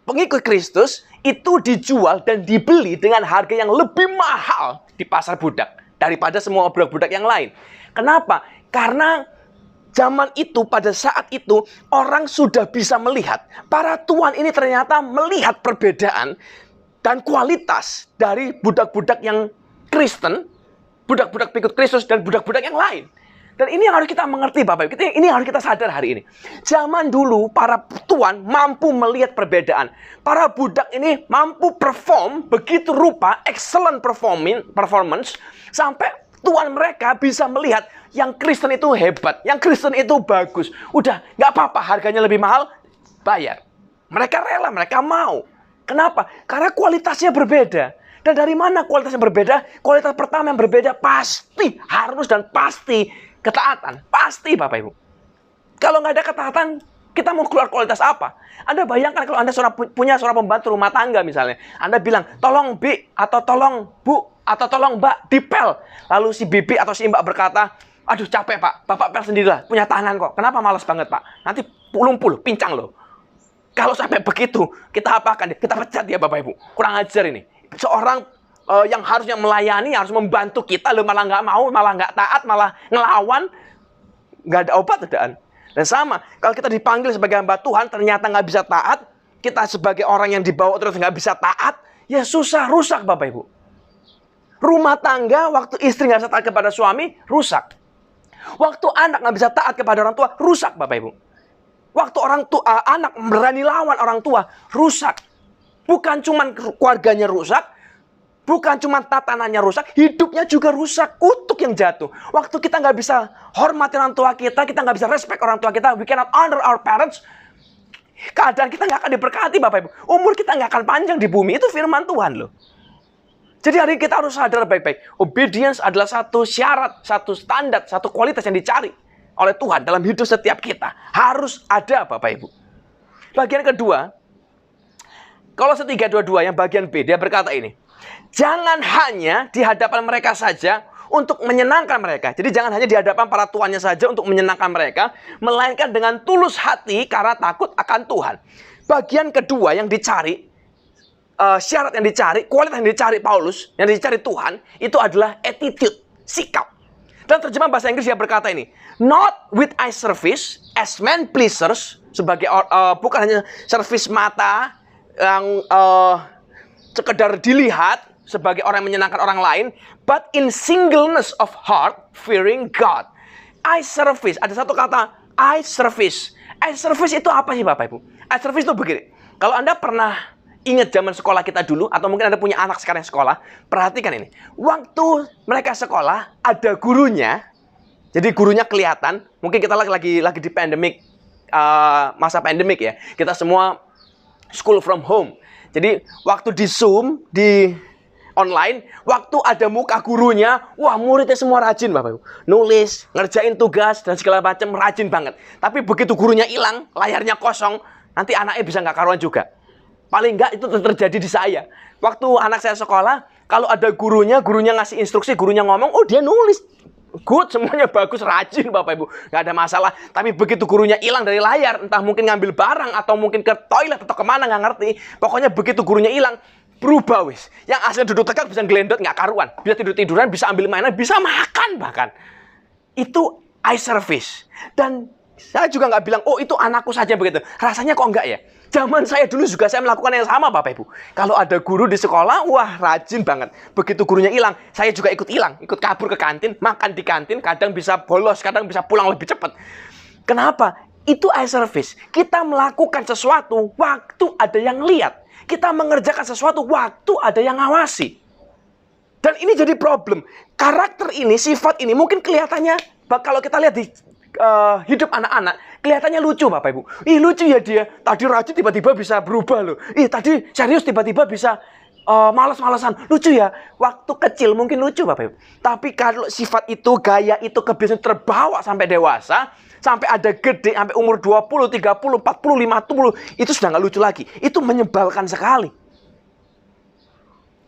pengikut Kristus, itu dijual dan dibeli dengan harga yang lebih mahal di pasar budak daripada semua budak-budak yang lain. Kenapa? Karena zaman itu, pada saat itu, orang sudah bisa melihat. Para tuan ini ternyata melihat perbedaan dan kualitas dari budak-budak yang Kristen, budak-budak pengikut Kristus, dan budak-budak yang lain. Dan ini yang harus kita mengerti, Bapak Ibu. Ini harus kita sadar hari ini. Zaman dulu, para tuan mampu melihat perbedaan. Para budak ini mampu perform begitu rupa, excellent performance, sampai tuan mereka bisa melihat yang Kristen itu hebat, yang Kristen itu bagus. Udah, nggak apa-apa, harganya lebih mahal, bayar. Mereka rela, mereka mau. Kenapa? Karena kualitasnya berbeda. Dan dari mana kualitasnya berbeda? Kualitas pertama yang berbeda pasti, harus dan pasti ketaatan. Pasti, Bapak Ibu. Kalau nggak ada ketaatan, kita mau keluar kualitas apa? Anda bayangkan kalau Anda punya seorang pembantu rumah tangga misalnya. Anda bilang, tolong Bi, atau tolong Bu, atau tolong Mbak, dipel. Lalu si Bibi atau si Mbak berkata, aduh capek Pak, Bapak pel sendirilah, punya tangan kok. Kenapa malas banget Pak? Nanti puluh, pincang loh. Kalau sampai begitu, kita apakan? Kita pecat dia, Bapak Ibu. Kurang ajar ini. Seorang yang harusnya melayani, harus membantu kita, loh malah nggak mau, malah nggak taat, malah ngelawan. Nggak ada obat, adaan. Dan sama, kalau kita dipanggil sebagai hamba Tuhan, ternyata nggak bisa taat, kita sebagai orang yang dibawa terus nggak bisa taat, ya susah, rusak, Bapak Ibu. Rumah tangga, waktu istri nggak bisa taat kepada suami, rusak. Waktu anak nggak bisa taat kepada orang tua, rusak, Bapak Ibu. Waktu anak berani lawan orang tua, rusak. Bukan cuma keluarganya rusak, bukan cuma tatanannya rusak, hidupnya juga rusak, kutuk yang jatuh. Waktu kita nggak bisa hormati orang tua kita nggak bisa respect orang tua kita, we cannot honor our parents, keadaan kita nggak akan diberkati, Bapak Ibu. Umur kita nggak akan panjang di bumi, itu firman Tuhan loh. Jadi hari ini kita harus sadar baik-baik. Obedience adalah satu syarat, satu standar, satu kualitas yang dicari oleh Tuhan dalam hidup setiap kita. Harus ada, Bapak Ibu. Bagian kedua, Kolose 3:22 yang bagian B, dia berkata ini. Jangan hanya di hadapan mereka saja untuk menyenangkan mereka. Jadi jangan hanya di hadapan para tuannya saja untuk menyenangkan mereka, melainkan dengan tulus hati karena takut akan Tuhan. Bagian kedua yang dicari, syarat yang dicari, kualitas yang dicari Paulus, yang dicari Tuhan, itu adalah attitude, sikap. Dan terjemahan bahasa Inggris dia berkata ini, not with eye service as men pleasers, sebagai bukan hanya service mata yang sekedar dilihat sebagai orang yang menyenangkan orang lain, but in singleness of heart, fearing God. Eye service, ada satu kata, eye service. Eye service itu apa sih, Bapak Ibu? Eye service itu begini. Kalau Anda pernah ingat zaman sekolah kita dulu, atau mungkin Anda punya anak sekarang yang sekolah, perhatikan ini. Waktu mereka sekolah, ada gurunya, jadi gurunya kelihatan, mungkin kita lagi di pandemik, masa pandemik ya, kita semua school from home. Jadi waktu di Zoom, di online, waktu ada muka gurunya, wah muridnya semua rajin, Bapak Ibu. Nulis, ngerjain tugas, dan segala macam, rajin banget. Tapi begitu gurunya hilang, layarnya kosong, nanti anaknya bisa nggak karuan juga. Paling nggak itu terjadi di saya. Waktu anak saya sekolah, kalau ada gurunya ngasih instruksi, gurunya ngomong, oh dia nulis. Good, semuanya bagus, rajin Bapak Ibu. Nggak ada masalah. Tapi begitu gurunya hilang dari layar, entah mungkin ngambil barang, atau mungkin ke toilet, atau kemana, nggak ngerti. Pokoknya begitu gurunya hilang, berubah wis. Yang asli duduk tegak bisa ngelendot, nggak karuan. Bisa tidur-tiduran, bisa ambil mainan, bisa makan bahkan. Itu eye service. Dan saya juga nggak bilang, oh itu anakku saja begitu. Rasanya kok enggak ya? Zaman saya dulu juga saya melakukan yang sama, Bapak Ibu. Kalau ada guru di sekolah, wah rajin banget. Begitu gurunya hilang, saya juga ikut hilang. Ikut kabur ke kantin, makan di kantin, kadang bisa bolos, kadang bisa pulang lebih cepat. Kenapa? Itu eye service. Kita melakukan sesuatu waktu ada yang lihat. Kita mengerjakan sesuatu waktu ada yang ngawasi. Dan ini jadi problem. Karakter ini, sifat ini mungkin kelihatannya, kalau kita lihat di hidup anak-anak, kelihatannya lucu Bapak Ibu. Ih lucu ya dia, tadi rajin tiba-tiba bisa berubah loh. Ih tadi serius tiba-tiba bisa malas-malasan. Lucu ya, waktu kecil mungkin lucu Bapak Ibu. Tapi kalau sifat itu, gaya itu, kebiasaan terbawa sampai dewasa, sampai ada gede, sampai umur 20, 30, 40, 50, itu sudah nggak lucu lagi. Itu menyebalkan sekali.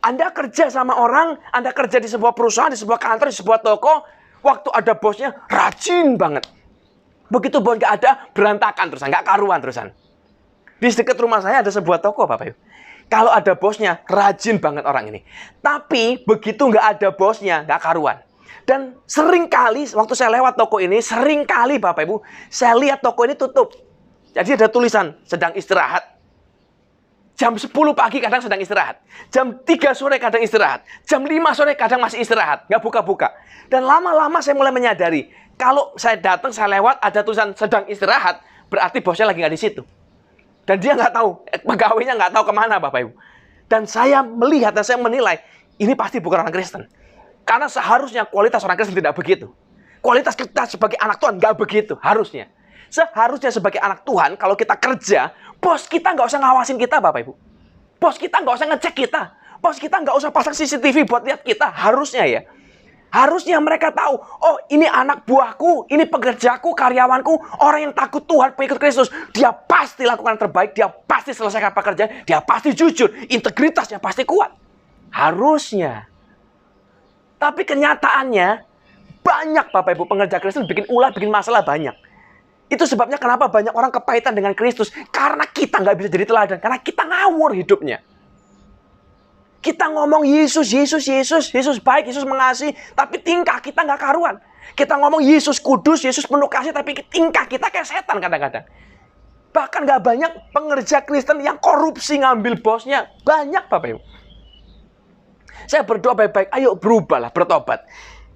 Anda kerja sama orang, Anda kerja di sebuah perusahaan, di sebuah kantor, di sebuah toko, waktu ada bosnya, rajin banget. Begitu bos nggak ada, berantakan terusan, nggak karuan terusan. Di dekat rumah saya ada sebuah toko, Bapak Ibu. Kalau ada bosnya, rajin banget orang ini. Tapi, begitu nggak ada bosnya, nggak karuan. Dan sering kali, waktu saya lewat toko ini, sering kali Bapak Ibu, saya lihat toko ini tutup. Jadi ada tulisan, sedang istirahat. Jam 10 pagi kadang sedang istirahat. Jam 3 sore kadang istirahat. Jam 5 sore kadang masih istirahat. Nggak buka-buka. Dan lama-lama saya mulai menyadari, kalau saya datang, saya lewat, ada tulisan sedang istirahat, berarti bosnya lagi nggak di situ. Dan dia nggak tahu, pegawainya nggak tahu kemana Bapak Ibu. Dan saya melihat dan saya menilai, ini pasti bukan orang Kristen. Karena seharusnya kualitas orang Kristen tidak begitu. Kualitas kita sebagai anak Tuhan nggak begitu, harusnya. Seharusnya sebagai anak Tuhan, kalau kita kerja, bos kita nggak usah ngawasin kita, Bapak Ibu. Bos kita nggak usah ngecek kita. Bos kita nggak usah pasang CCTV buat lihat kita. Harusnya ya. Harusnya mereka tahu, oh ini anak buahku, ini pekerjaku, karyawanku, orang yang takut Tuhan, pengikut Kristus. Dia pasti lakukan yang terbaik, dia pasti selesaikan pekerjaan, dia pasti jujur, integritasnya pasti kuat. Harusnya. Tapi kenyataannya, banyak Bapak Ibu pengerja Kristen bikin ulah, bikin masalah banyak. Itu sebabnya kenapa banyak orang kepahitan dengan Kristus. Karena kita nggak bisa jadi teladan. Karena kita ngawur hidupnya. Kita ngomong Yesus, Yesus, Yesus. Yesus baik, Yesus mengasihi. Tapi tingkah kita nggak karuan. Kita ngomong Yesus kudus, Yesus penuh kasih. Tapi tingkah kita kayak setan kadang-kadang. Bahkan nggak banyak pengerja Kristen yang korupsi ngambil bosnya. Banyak Bapak Ibu. Saya berdoa baik-baik. Ayo berubahlah, bertobat.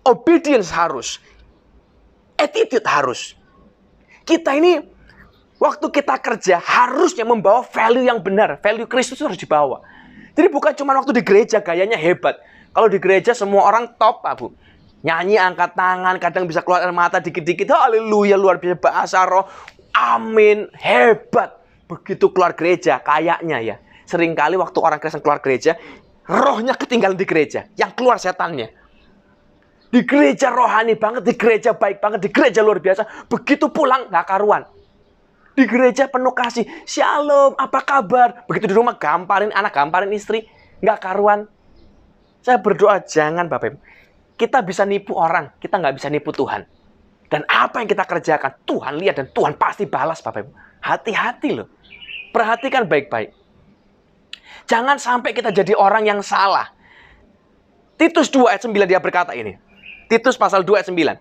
Obedience harus. Attitude harus. Kita ini, waktu kita kerja, harusnya membawa value yang benar. Value Kristus harus dibawa. Jadi bukan cuma waktu di gereja, gayanya hebat. Kalau di gereja, semua orang top, Pak Bu. Nyanyi, angkat tangan, kadang bisa keluar air mata dikit-dikit. Haleluya, luar biasa, bahasa roh. Amin, hebat. Begitu keluar gereja, kayaknya ya. Seringkali waktu orang Kristen keluar gereja, rohnya ketinggalan di gereja. Yang keluar setannya. Di gereja rohani banget, di gereja baik banget, di gereja luar biasa. Begitu pulang, nggak karuan. Di gereja penuh kasih. Shalom, apa kabar? Begitu di rumah, gamparin anak, gamparin istri. Nggak karuan. Saya berdoa, jangan Bapak Ibu. Kita bisa nipu orang, kita nggak bisa nipu Tuhan. Dan apa yang kita kerjakan, Tuhan lihat dan Tuhan pasti balas Bapak Ibu. Hati-hati loh. Perhatikan baik-baik. Jangan sampai kita jadi orang yang salah. Titus 2 ayat 9 dia berkata ini. Titus pasal 2 ayat 9.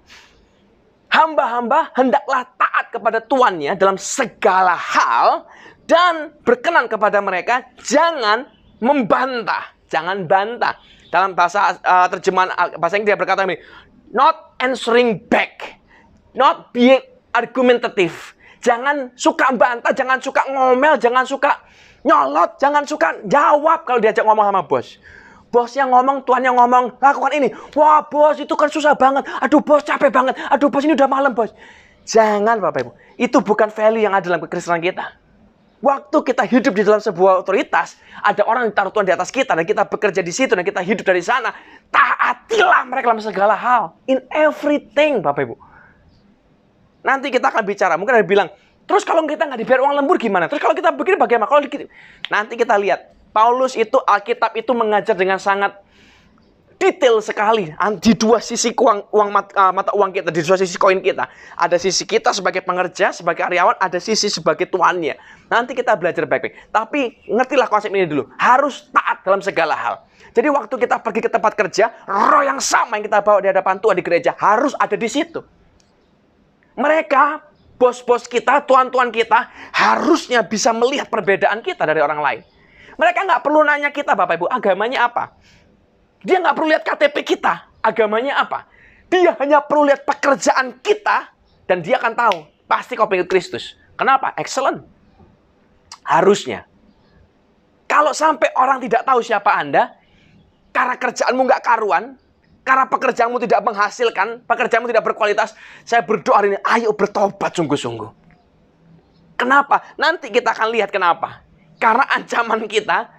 Hamba-hamba hendaklah taat kepada tuannya dalam segala hal dan berkenan kepada mereka, jangan membantah, jangan bantah. Dalam bahasa terjemahan bahasa Inggris dia berkata ini, not answering back, not being argumentative. Jangan suka bantah, jangan suka ngomel, jangan suka nyolot, jangan suka jawab kalau diajak ngomong sama bos. Bosnya ngomong, tuannya ngomong, lakukan ini. Wah bos, itu kan susah banget. Aduh bos, capek banget. Aduh bos, ini udah malam bos. Jangan Bapak Ibu. Itu bukan value yang ada dalam kekristenan kita. Waktu kita hidup di dalam sebuah otoritas, ada orang yang taruh Tuhan di atas kita, dan kita bekerja di situ, dan kita hidup dari sana. Taatilah mereka dalam segala hal. In everything Bapak Ibu. Nanti kita akan bicara. Mungkin ada yang bilang, terus kalau kita nggak dibayar uang lembur gimana? Terus kalau kita begini bagaimana? Kalau nanti kita lihat. Paulus itu, Alkitab itu mengajar dengan sangat detail sekali. Di dua sisi mata uang kita, di dua sisi koin kita. Ada sisi kita sebagai pengerja, sebagai karyawan, ada sisi sebagai tuannya. Nanti kita belajar baik-baik. Tapi ngertilah konsep ini dulu. Harus taat dalam segala hal. Jadi waktu kita pergi ke tempat kerja, roh yang sama yang kita bawa di hadapan Tuhan di gereja harus ada di situ. Mereka, bos-bos kita, tuan-tuan kita, harusnya bisa melihat perbedaan kita dari orang lain. Mereka nggak perlu nanya kita, Bapak Ibu, agamanya apa. Dia nggak perlu lihat KTP kita, agamanya apa. Dia hanya perlu lihat pekerjaan kita, dan dia akan tahu pasti kau pengikut Kristus. Kenapa? Excellent. Harusnya. Kalau sampai orang tidak tahu siapa Anda, karena kerjaanmu nggak karuan, karena pekerjaanmu tidak menghasilkan, pekerjaanmu tidak berkualitas, saya berdoa hari ini, ayo bertobat sungguh-sungguh. Kenapa? Nanti kita akan lihat kenapa. Karena ancaman kita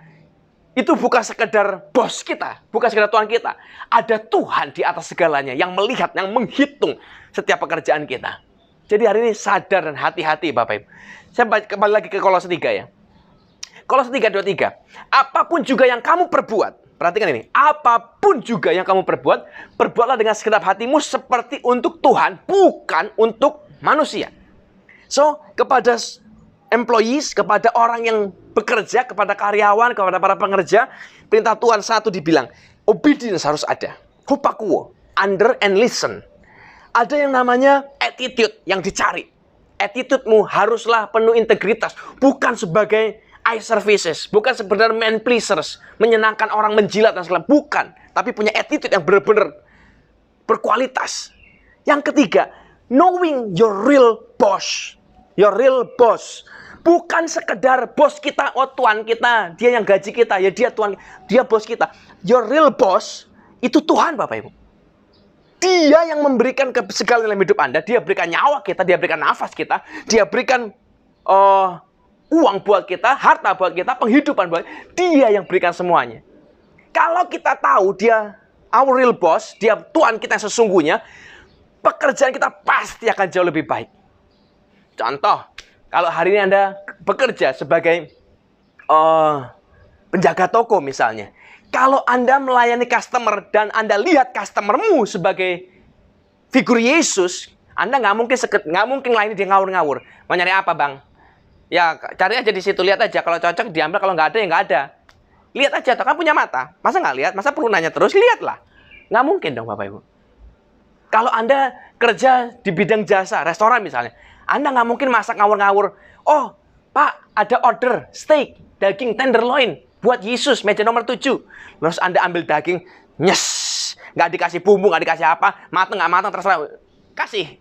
itu bukan sekedar bos kita, bukan sekedar Tuhan kita. Ada Tuhan di atas segalanya yang melihat, yang menghitung setiap pekerjaan kita. Jadi hari ini sadar dan hati-hati Bapak Ibu. Saya kembali lagi ke Kolose 3 ya. Kolose 3:23. Apapun juga yang kamu perbuat, perhatikan ini. Apapun juga yang kamu perbuat, perbuatlah dengan segenap hatimu seperti untuk Tuhan, bukan untuk manusia. So, kepada employees, kepada orang yang bekerja, kepada karyawan, kepada para pengerja, perintah Tuhan satu dibilang, obedience harus ada. Hupakuo, under and listen. Ada yang namanya attitude yang dicari. Attitude-mu haruslah penuh integritas, bukan sebagai eye services, bukan sebenarnya man pleasers, menyenangkan orang, menjilat dan segala, bukan, tapi punya attitude yang benar-benar berkualitas. Yang ketiga, knowing your real boss. Your real boss. Bukan sekedar bos kita, oh Tuhan kita, dia yang gaji kita, ya dia Tuhan, dia bos kita. Your real boss itu Tuhan Bapak Ibu. Dia yang memberikan segala dalam hidup Anda, dia berikan nyawa kita, dia berikan nafas kita, dia berikan uang buat kita, harta buat kita, penghidupan buat kita. Dia yang berikan semuanya. Kalau kita tahu dia our real boss, dia Tuhan kita yang sesungguhnya, pekerjaan kita pasti akan jauh lebih baik. Contoh, kalau hari ini Anda bekerja sebagai penjaga toko misalnya. Kalau Anda melayani customer dan Anda lihat customermu sebagai figur Yesus, Anda nggak mungkin lain dia ngawur-ngawur. Mau nyari apa bang? Ya cari aja di situ, lihat aja. Kalau cocok diambil, kalau nggak ada ya nggak ada. Lihat aja, toh kan punya mata. Masa nggak lihat? Masa perlu nanya terus? Lihatlah. Nggak mungkin dong Bapak Ibu. Kalau Anda kerja di bidang jasa, restoran misalnya, Anda nggak mungkin masak ngawur-ngawur. Oh, Pak, ada order steak, daging tenderloin buat Yesus, meja nomor 7. Terus Anda ambil daging, nyes, nggak dikasih bumbu, nggak dikasih apa, mateng nggak mateng terserah. Kasih.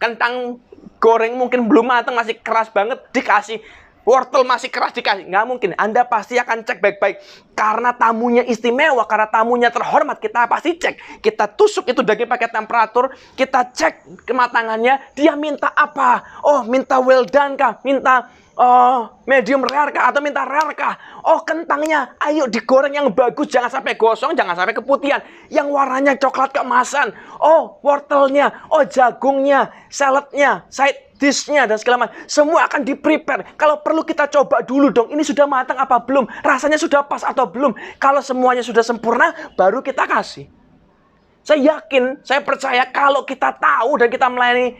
Kentang goreng mungkin belum mateng, masih keras banget, dikasih. Wortel masih keras, dikasih. Nggak mungkin. Anda pasti akan cek baik-baik. Karena tamunya istimewa, karena tamunya terhormat, kita pasti cek. Kita tusuk itu daging pakai temperatur, kita cek kematangannya, dia minta apa? Oh, minta well done kah? Minta medium rare kah? Atau minta rare kah? Oh, kentangnya, ayo digoreng yang bagus, jangan sampai gosong, jangan sampai keputihan. Yang warnanya coklat keemasan. Oh, wortelnya, oh jagungnya, saladnya, side dish-nya dan segala macam. Semua akan di-prepare. Kalau perlu kita coba dulu dong, ini sudah matang apa belum? Rasanya sudah pas atau belum? Kalau semuanya sudah sempurna, baru kita kasih. Saya yakin, saya percaya kalau kita tahu dan kita melayani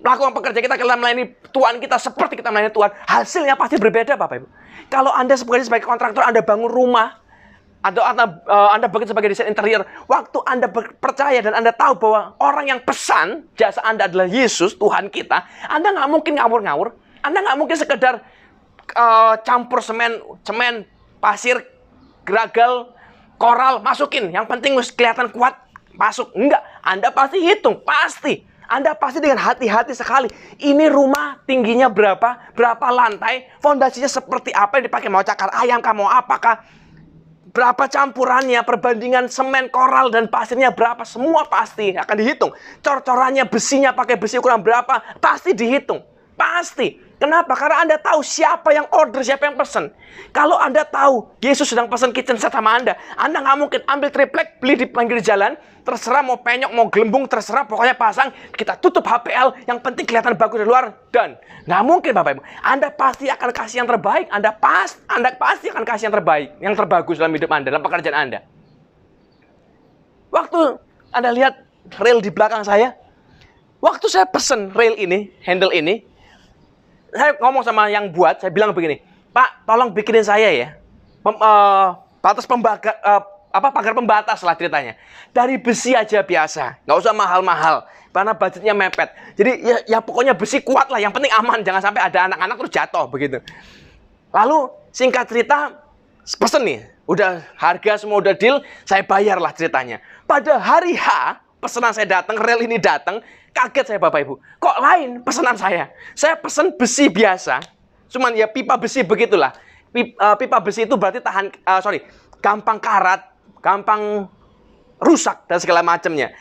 melakukan pekerjaan kita melayani Tuhan kita seperti kita melayani Tuhan, hasilnya pasti berbeda Bapak Ibu. Kalau Anda sebagai kontraktor, Anda bangun rumah, atau Anda bekerja sebagai desain interior, waktu Anda percaya dan Anda tahu bahwa orang yang pesan jasa Anda adalah Yesus, Tuhan kita, Anda nggak mungkin ngawur-ngawur. Anda nggak mungkin sekedar campur semen, pasir, gragal, koral, masukin. Yang penting kelihatan kuat, masuk. Enggak, Anda pasti hitung, pasti. Anda pasti dengan hati-hati sekali. Ini rumah tingginya berapa lantai, fondasinya seperti apa yang dipakai, mau cakar ayam kah, mau apakah, berapa campurannya, perbandingan semen, koral, dan pasirnya berapa, semua pasti akan dihitung. Cor-corannya, besinya pakai besi ukuran berapa, pasti dihitung. Pasti. Kenapa? Karena Anda tahu siapa yang order, siapa yang pesen. Kalau Anda tahu Yesus sedang pesan kitchen set sama Anda nggak mungkin ambil triplek, beli di pinggir jalan, terserah mau penyok, mau gelembung, terserah, pokoknya pasang, kita tutup HPL, yang penting kelihatan bagus dari luar, dan nggak mungkin Bapak Ibu. Anda pasti akan kasih yang terbaik, Anda pasti akan kasih yang terbaik, yang terbagus dalam hidup Anda, dalam pekerjaan Anda. Waktu Anda lihat reel di belakang saya, waktu saya pesen reel ini, handle ini, saya ngomong sama yang buat, saya bilang begini, Pak, tolong bikinin saya ya, pagar pembatas lah ceritanya. Dari besi aja biasa, nggak usah mahal-mahal, karena budgetnya mepet. Jadi ya pokoknya besi kuat lah, yang penting aman, jangan sampai ada anak-anak terus jatuh begitu. Lalu singkat cerita, pesen nih, udah harga semua udah deal, saya bayar lah ceritanya. Pada hari H, pesanan saya datang, rel ini datang, Kaget saya Bapak Ibu. Kok lain pesanan saya? Saya pesan besi biasa. Cuman ya pipa besi begitulah. Pipa besi itu berarti gampang karat, gampang rusak dan segala macamnya.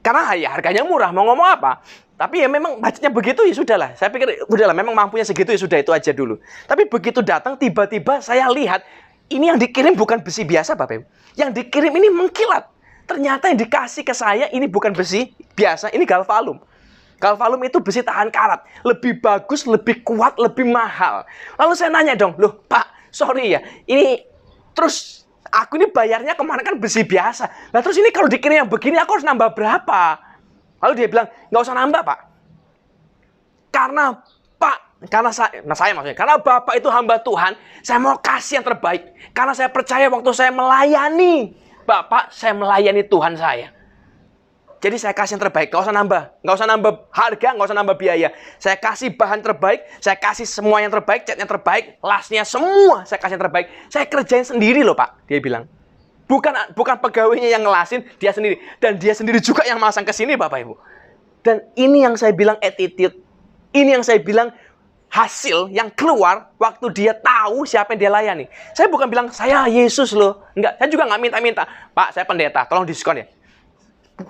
Karena ya harganya murah, mau ngomong apa? Tapi ya memang budgetnya begitu, ya sudahlah. Saya pikir udahlah, memang mampunya segitu, ya sudah, itu aja dulu. Tapi begitu datang, tiba-tiba saya lihat ini yang dikirim bukan besi biasa, Bapak Ibu. Yang dikirim ini mengkilat. Ternyata yang dikasih ke saya ini bukan besi biasa, ini galvalum. Galvalum itu besi tahan karat, lebih bagus, lebih kuat, lebih mahal. Lalu saya nanya dong, loh Pak, sorry ya, ini terus aku ini bayarnya kemarin kan besi biasa. Nah terus ini kalau dikirim yang begini aku harus nambah berapa? Lalu dia bilang, nggak usah nambah Pak. Karena saya maksudnya, karena Bapak itu hamba Tuhan, saya mau kasih yang terbaik. Karena saya percaya waktu saya melayani Bapak, saya melayani Tuhan saya. Jadi saya kasih yang terbaik, nggak usah nambah harga, nggak usah nambah biaya. Saya kasih bahan terbaik, saya kasih semua yang terbaik, catnya terbaik, lasnya semua saya kasih yang terbaik. Saya kerjain sendiri loh Pak, dia bilang. Bukan pegawainya yang ngelasin, dia sendiri. Dan dia sendiri juga yang masang ke sini Bapak Ibu. Dan ini yang saya bilang attitude. Ini yang saya bilang hasil yang keluar waktu dia tahu siapa yang dia layani. Saya bukan bilang, saya Yesus loh. Enggak, saya juga nggak minta-minta. Pak, saya pendeta, tolong diskon ya.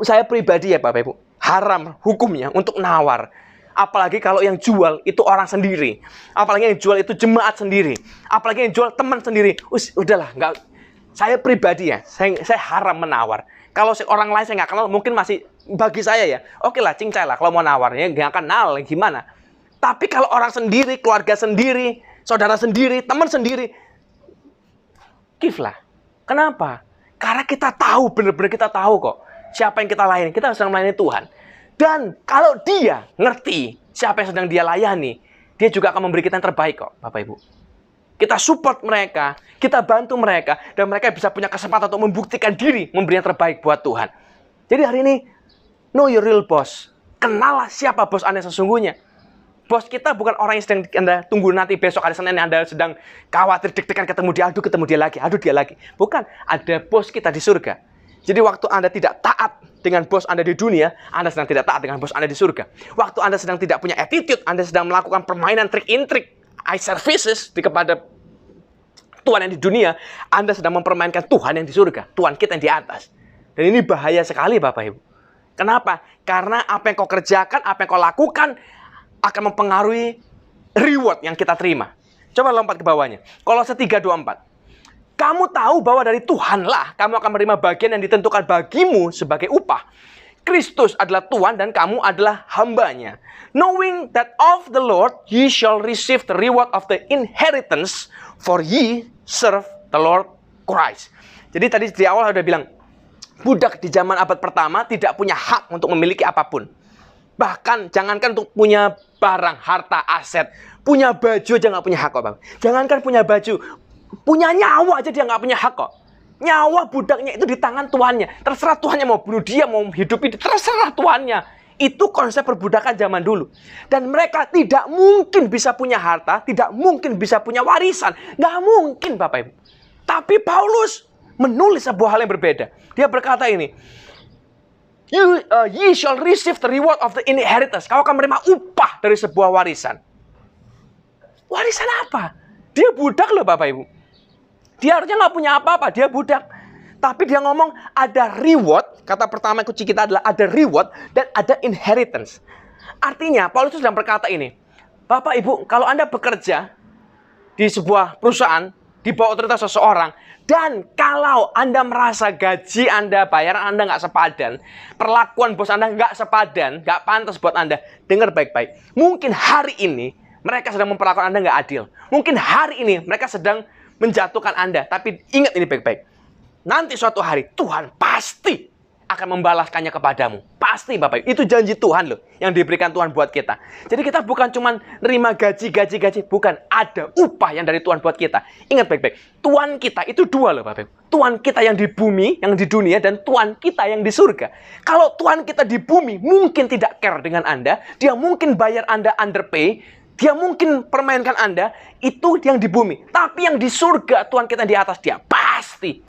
Saya pribadi ya Bapak Ibu, haram hukumnya untuk nawar. Apalagi kalau yang jual itu orang sendiri. Apalagi yang jual itu jemaat sendiri. Apalagi yang jual teman sendiri. Udahlah, nggak. Saya pribadi ya, saya haram menawar. Kalau orang lain saya nggak kenal, mungkin masih bagi saya ya. Oke lah, cincai lah kalau mau nawarnya, nggak kenal, gimana. Tapi kalau orang sendiri, keluarga sendiri, saudara sendiri, teman sendiri, give lah. Kenapa? Karena kita tahu, benar-benar kita tahu kok siapa yang kita layani. Kita sedang melayani Tuhan. Dan kalau dia ngerti siapa yang sedang dia layani, dia juga akan memberi kita yang terbaik kok, Bapak Ibu. Kita support mereka, kita bantu mereka, dan mereka bisa punya kesempatan untuk membuktikan diri, memberi yang terbaik buat Tuhan. Jadi hari ini, know your real boss. Kenallah siapa bos Anda sesungguhnya. Bos kita bukan orang yang sedang Anda tunggu nanti besok hari Senin Anda sedang khawatir deg-degan ketemu dia lagi. Bukan, ada bos kita di surga. Jadi waktu Anda tidak taat dengan bos Anda di dunia, Anda sedang tidak taat dengan bos Anda di surga. Waktu Anda sedang tidak punya attitude, Anda sedang melakukan permainan trik-intrik, eye services kepada Tuhan yang di dunia, Anda sedang mempermainkan Tuhan yang di surga, Tuhan kita yang di atas. Dan ini bahaya sekali Bapak Ibu. Kenapa? Karena apa yang kau kerjakan, apa yang kau lakukan akan mempengaruhi reward yang kita terima. Coba lompat ke bawahnya. Kolose 3:24. Kamu tahu bahwa dari Tuhanlah kamu akan menerima bagian yang ditentukan bagimu sebagai upah. Kristus adalah Tuhan dan kamu adalah hambanya. Knowing that of the Lord ye shall receive the reward of the inheritance, for ye serve the Lord Christ. Jadi tadi di awal sudah bilang, budak di zaman abad pertama tidak punya hak untuk memiliki apapun. Bahkan jangankan untuk punya barang, harta, aset, punya baju aja nggak punya hak kok Bang. Jangankan punya baju, punya nyawa aja dia nggak punya hak kok. Nyawa budaknya itu di tangan tuannya. Terserah tuannya mau bunuh dia, mau hidupi dia, terserah tuannya. Itu konsep perbudakan zaman dulu. Dan mereka tidak mungkin bisa punya harta, tidak mungkin bisa punya warisan. Nggak mungkin Bapak Ibu. Tapi Paulus menulis sebuah hal yang berbeda. Dia berkata ini, ye shall receive the reward of the inheritance. Kau akan menerima upah dari sebuah warisan. Warisan apa? Dia budak loh Bapak Ibu. Dia harusnya nggak punya apa-apa, dia budak. Tapi dia ngomong ada reward, kata pertama kunci kita adalah ada reward dan ada inheritance. Artinya, Paulus sedang berkata ini, Bapak Ibu, kalau Anda bekerja di sebuah perusahaan, di bawah otoritas seseorang, dan kalau Anda merasa gaji Anda, bayaran Anda nggak sepadan, perlakuan bos Anda nggak sepadan, nggak pantas buat Anda, dengar baik-baik. Mungkin hari ini, mereka sedang memperlakukan Anda nggak adil. Mungkin hari ini, mereka sedang menjatuhkan Anda. Tapi ingat ini baik-baik. Nanti suatu hari Tuhan pasti akan membalaskannya kepadamu. Pasti Bapak. Itu janji Tuhan loh. Yang diberikan Tuhan buat kita. Jadi kita bukan cuma nerima gaji. Bukan. Ada upah yang dari Tuhan buat kita. Ingat baik-baik. Tuhan kita itu dua loh Bapak. Tuhan kita yang di bumi, yang di dunia. Dan Tuhan kita yang di surga. Kalau Tuhan kita di bumi mungkin tidak care dengan Anda. Dia mungkin bayar Anda underpay. Dia mungkin permainkan Anda, itu yang di bumi. Tapi yang di surga, Tuhan kita di atas, dia pasti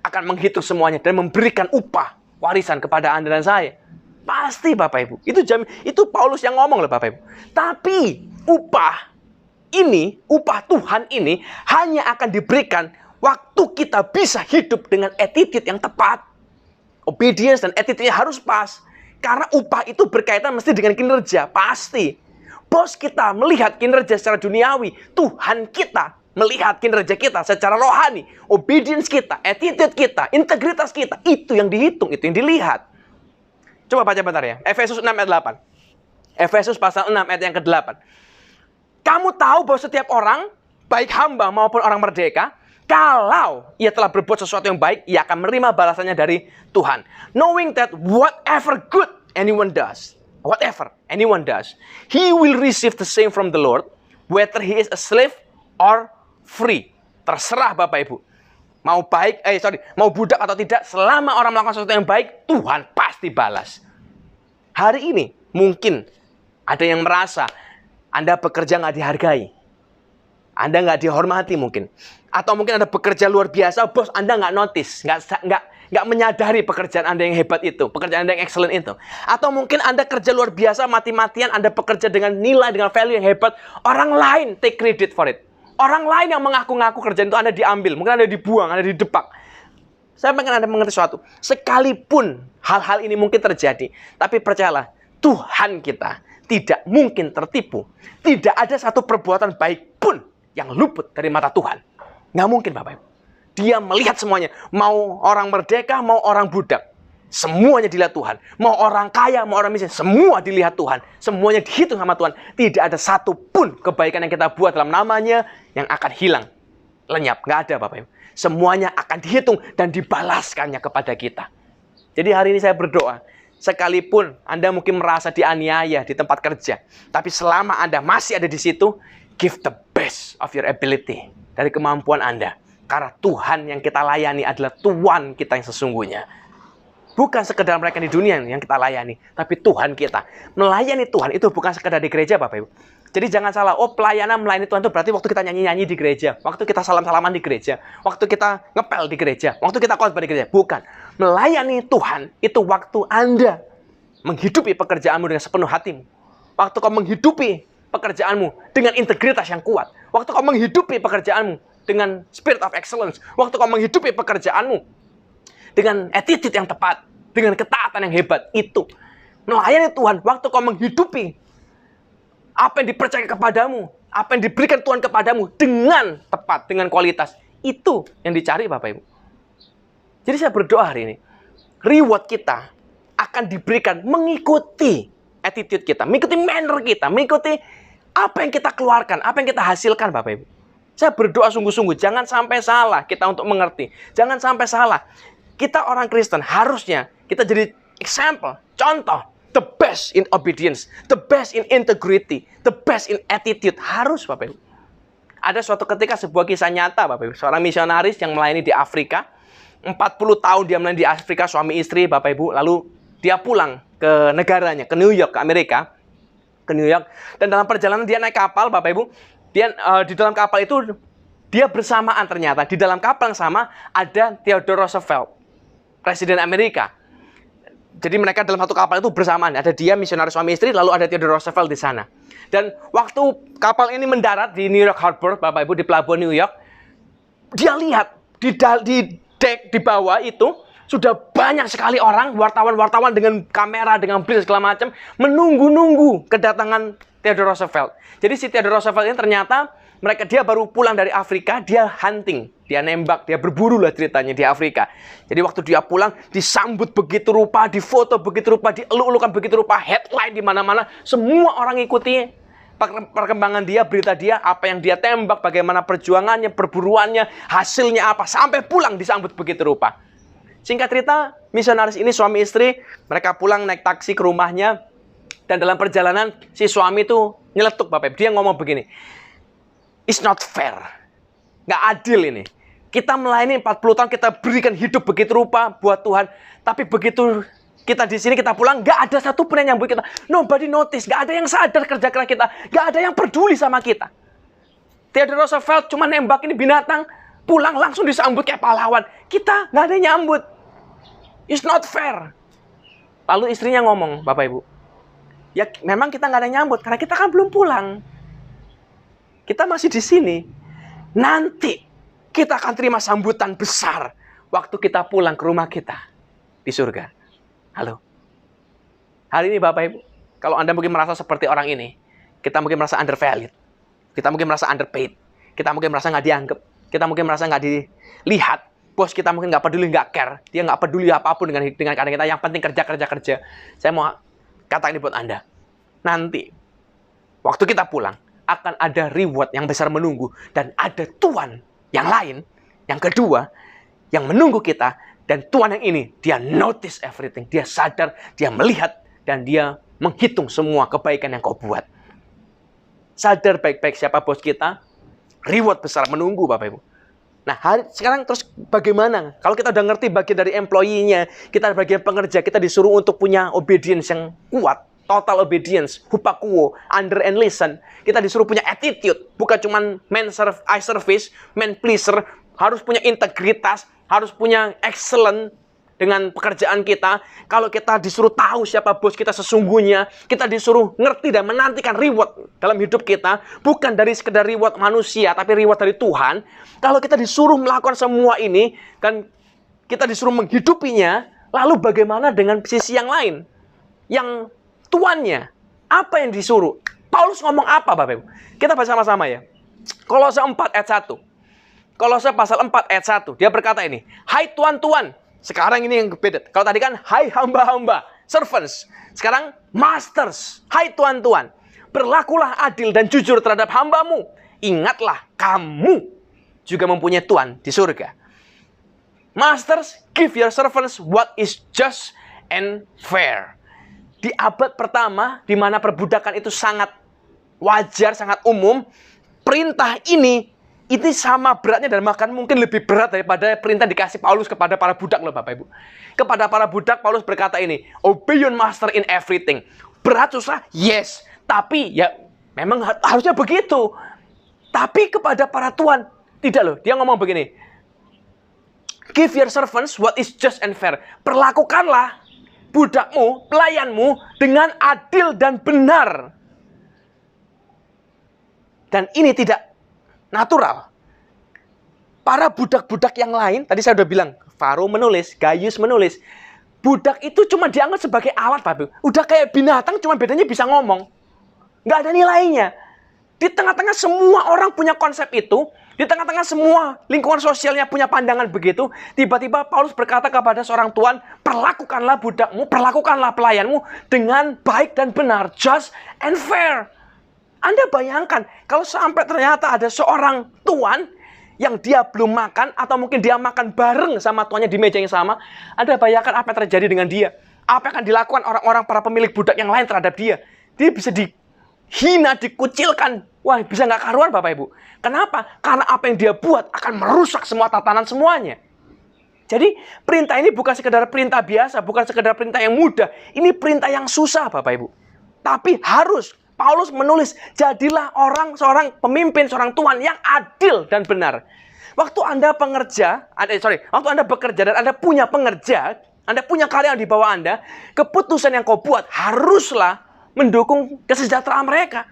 akan menghitung semuanya dan memberikan upah, warisan kepada Anda dan saya. Pasti Bapak Ibu. Itu Paulus yang ngomong loh Bapak Ibu. Tapi upah Tuhan ini hanya akan diberikan waktu kita bisa hidup dengan attitude yang tepat. Obedience dan attitude-nya harus pas. Karena upah itu berkaitan mesti dengan kinerja. Pasti. Bos kita melihat kinerja secara duniawi. Tuhan kita melihat kinerja kita secara rohani. Obedience kita, attitude kita, integritas kita. Itu yang dihitung, itu yang dilihat. Coba baca bentar ya. Efesus 6 ayat 8. Efesus pasal 6 ayat yang ke-8. Kamu tahu bahwa setiap orang, baik hamba maupun orang merdeka, kalau ia telah berbuat sesuatu yang baik, ia akan menerima balasannya dari Tuhan. Knowing that whatever good anyone does, he will receive the same from the Lord, whether he is a slave or free. Terserah Bapak Ibu. Mau budak atau tidak, selama orang melakukan sesuatu yang baik, Tuhan pasti balas. Hari ini mungkin ada yang merasa Anda bekerja nggak dihargai. Anda nggak dihormati mungkin. Atau mungkin Anda bekerja luar biasa, bos Anda nggak notice, nggak menyadari pekerjaan Anda yang hebat itu, pekerjaan Anda yang excellent itu. Atau mungkin Anda kerja luar biasa, mati-matian, Anda bekerja dengan nilai, dengan value yang hebat. Orang lain take credit for it. Orang lain yang mengaku-ngaku kerjaan itu Anda diambil, mungkin Anda dibuang, Anda didepak. Saya pengen Anda mengerti sesuatu. Sekalipun hal-hal ini mungkin terjadi, tapi percayalah, Tuhan kita tidak mungkin tertipu. Tidak ada satu perbuatan baik pun yang luput dari mata Tuhan. Nggak mungkin Bapak Ibu. Dia melihat semuanya. Mau orang merdeka, mau orang budak. Semuanya dilihat Tuhan. Mau orang kaya, mau orang miskin. Semua dilihat Tuhan. Semuanya dihitung sama Tuhan. Tidak ada satu pun kebaikan yang kita buat dalam namanya yang akan hilang. Lenyap. Nggak ada Bapak Ibu. Semuanya akan dihitung dan dibalaskannya kepada kita. Jadi hari ini saya berdoa. Sekalipun Anda mungkin merasa dianiaya di tempat kerja. Tapi selama Anda masih ada di situ, give the best of your ability. Dari kemampuan Anda. Karena Tuhan yang kita layani adalah Tuhan kita yang sesungguhnya. Bukan sekedar mereka di dunia yang kita layani. Tapi Tuhan kita. Melayani Tuhan itu bukan sekedar di gereja Bapak Ibu. Jadi jangan salah. Pelayanan melayani Tuhan itu berarti waktu kita nyanyi-nyanyi di gereja. Waktu kita salam-salaman di gereja. Waktu kita ngepel di gereja. Waktu kita khotbah di gereja. Bukan. Melayani Tuhan itu waktu Anda menghidupi pekerjaanmu dengan sepenuh hatimu. Waktu kau menghidupi pekerjaanmu dengan integritas yang kuat. Waktu kau menghidupi pekerjaanmu dengan spirit of excellence. Waktu kau menghidupi pekerjaanmu dengan attitude yang tepat. Dengan ketaatan yang hebat. Itu. Melayani Tuhan. Waktu kau menghidupi apa yang dipercaya kepadamu. Apa yang diberikan Tuhan kepadamu. Dengan tepat. Dengan kualitas. Itu yang dicari Bapak Ibu. Jadi saya berdoa hari ini. Reward kita akan diberikan mengikuti attitude kita. Mengikuti manner kita. Mengikuti apa yang kita keluarkan. Apa yang kita hasilkan Bapak Ibu. Saya berdoa sungguh-sungguh. Jangan sampai salah kita untuk mengerti. Jangan sampai salah. Kita orang Kristen harusnya kita jadi example. Contoh. The best in obedience. The best in integrity. The best in attitude. Harus Bapak Ibu. Ada suatu ketika sebuah kisah nyata Bapak Ibu. Seorang misionaris yang melayani di Afrika. 40 tahun dia melayani di Afrika, suami istri, Bapak Ibu. Lalu dia pulang ke negaranya, ke New York, ke Amerika. Ke New York. Dan dalam perjalanan dia naik kapal, Bapak Ibu. Dia di dalam kapal itu, dia bersamaan ternyata. Di dalam kapal yang sama, ada Theodore Roosevelt, Presiden Amerika. Jadi mereka dalam satu kapal itu bersamaan. Ada dia, misionaris suami istri, lalu ada Theodore Roosevelt di sana. Dan waktu kapal ini mendarat di New York Harbor, Bapak Ibu, di pelabuhan New York, dia lihat di dek di bawah itu sudah banyak sekali orang, wartawan-wartawan dengan kamera, dengan blis segala macam, menunggu-nunggu kedatangan Theodore Roosevelt. Jadi si Theodore Roosevelt ini ternyata dia baru pulang dari Afrika, dia hunting, dia nembak, dia berburu lah ceritanya di Afrika. Jadi waktu dia pulang, disambut begitu rupa, difoto begitu rupa, dieluk-elukan begitu rupa, headline di mana-mana, semua orang ikuti perkembangan dia, berita dia, apa yang dia tembak, bagaimana perjuangannya, perburuannya, hasilnya apa, sampai pulang disambut begitu rupa. Singkat cerita, misionaris ini suami istri, mereka pulang naik taksi ke rumahnya, dan dalam perjalanan si suami itu nyeletuk Bapak Ibu. Dia ngomong begini, it's not fair, nggak adil ini. Kita melayani 40 tahun, kita berikan hidup begitu rupa buat Tuhan, tapi begitu kita di sini, kita pulang, nggak ada satu pun yang nyambut kita. Nobody notice, nggak ada yang sadar kerja keras kita, nggak ada yang peduli sama kita. Theodore Roosevelt cuma nembak ini binatang, pulang langsung disambut kayak pahlawan. Kita nggak ada yang nyambut. It's not fair. Lalu istrinya ngomong, Bapak Ibu, ya memang kita nggak ada nyambut, karena kita kan belum pulang. Kita masih di sini. Nanti kita akan terima sambutan besar waktu kita pulang ke rumah kita di surga. Halo. Hari ini Bapak Ibu, kalau Anda mungkin merasa seperti orang ini, kita mungkin merasa undervalued, kita mungkin merasa underpaid, kita mungkin merasa nggak dianggap, kita mungkin merasa nggak dilihat, bos kita mungkin nggak peduli, nggak care, dia nggak peduli apapun dengan keadaan kita, yang penting kerja. Saya mau kata ini buat Anda. Nanti, waktu kita pulang, akan ada reward yang besar menunggu. Dan ada Tuhan yang lain, yang kedua, yang menunggu kita. Dan Tuhan yang ini, dia notice everything. Dia sadar, dia melihat, dan dia menghitung semua kebaikan yang kau buat. Sadar baik-baik siapa bos kita, reward besar menunggu, Bapak Ibu. Nah, sekarang terus bagaimana? Kalau kita udah ngerti bagian dari employee-nya, kita bagian pengerja, kita disuruh untuk punya obedience yang kuat, total obedience, hupakuo, under and listen. Kita disuruh punya attitude, bukan cuma eye service, man pleaser, harus punya integritas, harus punya excellent dengan pekerjaan kita. Kalau kita disuruh tahu siapa bos kita sesungguhnya, kita disuruh ngerti dan menantikan reward dalam hidup kita, bukan dari sekedar reward manusia, tapi reward dari Tuhan. Kalau kita disuruh melakukan semua ini, dan kita disuruh menghidupinya, lalu bagaimana dengan sisi yang lain? Yang tuannya, apa yang disuruh? Paulus ngomong apa, Bapak Ibu? Kita baca sama-sama ya. Kolose 4 ayat 1. Kolose pasal 4 ayat 1. Dia berkata ini, hai tuan-tuan. Sekarang ini yang beda. Kalau tadi kan, hai hamba-hamba, servants. Sekarang, masters. Hai tuan-tuan. Berlakulah adil dan jujur terhadap hambamu. Ingatlah, kamu juga mempunyai Tuhan di surga. Masters, give your servants what is just and fair. Di abad pertama, di mana perbudakan itu sangat wajar, sangat umum, perintah ini sama beratnya dan bahkan mungkin lebih berat daripada perintah dikasih Paulus kepada para budak loh Bapak Ibu. Kepada para budak, Paulus berkata ini, obey your master in everything. Berat, susah? Yes. Tapi ya memang harusnya begitu. Tapi kepada para tuan, tidak loh. Dia ngomong begini, give your servants what is just and fair. Perlakukanlah budakmu, pelayanmu dengan adil dan benar. Dan ini tidak natural. Para budak-budak yang lain, tadi saya udah bilang, Faro menulis, Gaius menulis, budak itu cuma dianggap sebagai alat, Bapak. Udah kayak binatang, cuma bedanya bisa ngomong. Nggak ada nilainya. Di tengah-tengah semua orang punya konsep itu, di tengah-tengah semua lingkungan sosialnya punya pandangan begitu, tiba-tiba Paulus berkata kepada seorang tuan, perlakukanlah budakmu, perlakukanlah pelayanmu dengan baik dan benar, just and fair. Anda bayangkan, kalau sampai ternyata ada seorang tuan yang dia belum makan, atau mungkin dia makan bareng sama tuannya di meja yang sama, Anda bayangkan apa yang terjadi dengan dia. Apa yang akan dilakukan orang-orang para pemilik budak yang lain terhadap dia. Dia bisa dihina, dikucilkan. Wah, bisa nggak karuan Bapak Ibu. Kenapa? Karena apa yang dia buat akan merusak semua tatanan semuanya. Jadi perintah ini bukan sekedar perintah biasa, bukan sekedar perintah yang mudah. Ini perintah yang susah Bapak Ibu. Tapi harus, Paulus menulis, jadilah seorang pemimpin, seorang tuan yang adil dan benar. Waktu Anda waktu Anda bekerja dan Anda punya pengerja, Anda punya karyawan di bawah Anda, keputusan yang kau buat haruslah mendukung kesejahteraan mereka.